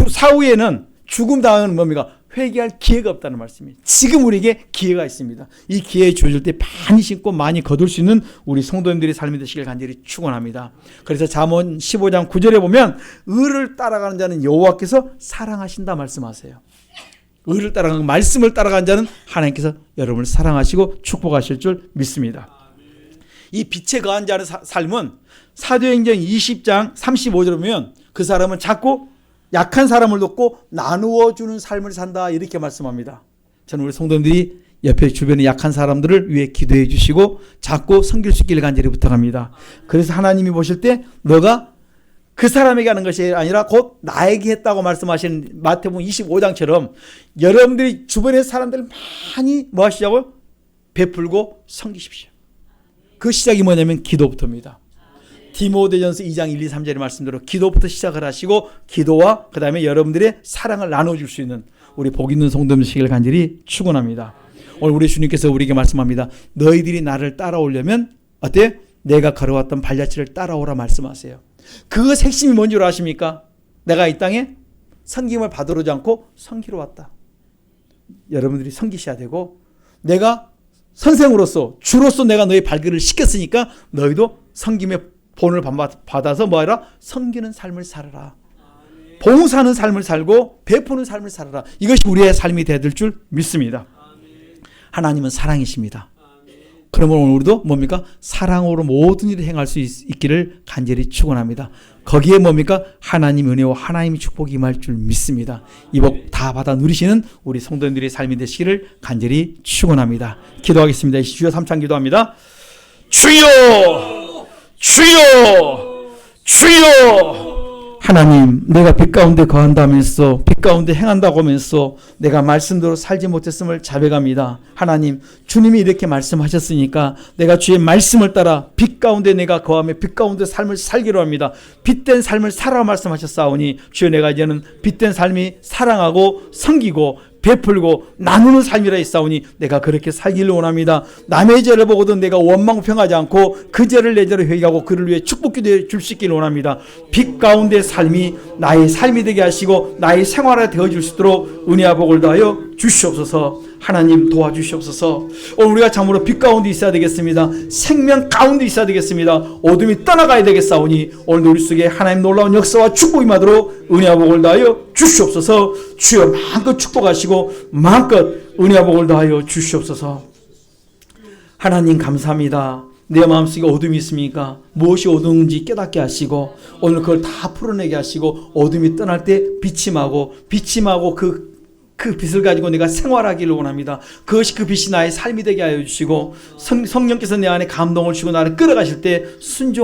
Speaker 1: 사후에는 죽음 다음은 뭡니까? 회개할 기회가 없다는 말씀이에요. 지금 우리에게 기회가 있습니다. 이 기회에 주어질 때 많이 심고 많이 거둘 수 있는 우리 성도님들의 삶이 되시길 간절히 축원합니다. 그래서 잠언 15장 9절에 보면 의를 따라가는 자는 여호와께서 사랑하신다 말씀하세요. 의를 따라가는 말씀을 따라가는 자는 하나님께서 여러분을 사랑하시고 축복하실 줄 믿습니다. 이 빛에 거한 자의 삶은 사도행전 20장 35절에 보면 그 사람은 자꾸 약한 사람을 돕고 나누어 주는 삶을 산다 이렇게 말씀합니다. 저는 우리 성도님들이 옆에 주변에 약한 사람들을 위해 기도해 주시고 자꾸 섬길 수 있기를 간절히 부탁합니다. 그래서 하나님이 보실 때 너가 그 사람에게 하는 것이 아니라 곧 나에게 했다고 말씀하시는 마태복음 25장처럼 여러분들이 주변의 사람들을 많이 뭐 하시자고요? 베풀고 섬기십시오. 그 시작이 뭐냐면 기도부터입니다. 디모데전서 2장 1, 2, 3절의 말씀대로 기도부터 시작을 하시고 기도와 그 다음에 여러분들의 사랑을 나눠줄 수 있는 우리 복 있는 성도님 되시기를 간절히 축원합니다. 오늘 우리 주님께서 우리에게 말씀합니다. 너희들이 나를 따라오려면 어때? 내가 걸어왔던 발자취를 따라오라 말씀하세요. 그 핵심이 뭔지 아십니까? 내가 이 땅에 섬김을 받으러지 않고 섬기러 왔다. 여러분들이 섬기셔야 되고 내가 선생으로서 주로서 내가 너희 발길을 시켰으니까 너희도 섬김의 본을 받아서 뭐하라? 섬기는 삶을 살아라. 봉사하는 삶을 살고 베푸는 삶을 살아라. 이것이 우리의 삶이 되야 될 줄 믿습니다. 하나님은 사랑이십니다. 그러면 우리도 뭡니까? 사랑으로 모든 일을 행할 수 있기를 간절히 축원합니다. 거기에 뭡니까? 하나님 은혜와 하나님의 축복이 임할 줄 믿습니다. 이 복 다 받아 누리시는 우리 성도님들의 삶이 되시기를 간절히 축원합니다. 기도하겠습니다. 주여 삼창 기도합니다. 주여! 주여! 주여! 하나님, 내가 빛 가운데 거한다면서 빛 가운데 행한다고 하면서 내가 말씀대로 살지 못했음을 자백합니다. 하나님, 주님이 이렇게 말씀하셨으니까 내가 주의 말씀을 따라 빛 가운데 내가 거하며 빛 가운데 삶을 살기로 합니다. 빛된 삶을 살아 말씀하셨사오니 주여 내가 이제는 빛된 삶이 사랑하고 섬기고 베풀고 나누는 삶이라 했사오니 내가 그렇게 살기를 원합니다. 남의 죄를 보고도 내가 원망평하지 않고 그 죄를 내 죄로 회개하고 그를 위해 축복기도해 줄 수 있기를 원합니다. 빛 가운데 삶이 나의 삶이 되게 하시고 나의 생활에 되어줄 수 있도록 은혜와 복을 더하여 주시옵소서. 하나님 도와주시옵소서. 오늘 우리가 참으로 빛 가운데 있어야 되겠습니다. 생명 가운데 있어야 되겠습니다. 어둠이 떠나가야 되겠사오니 오늘 우리 속에 하나님 놀라운 역사와 축복이 임하도록 은혜와 복을 더하여 주시옵소서. 주여 마음껏 축복하시고 마음껏 은혜와 복을 더하여 주시옵소서. 하나님 감사합니다. 내 마음속에 어둠이 있습니까? 무엇이 어두운지 깨닫게 하시고 오늘 그걸 다 풀어내게 하시고 어둠이 떠날 때 빛이 마고 그 빛을 가지고 내가 생활하기를 원합니다. 그것이 그 빛이 나의 삶이 되게 하여 주시고 성령께서 내 안에 감동을 주시고 나를 끌어가실 때 순종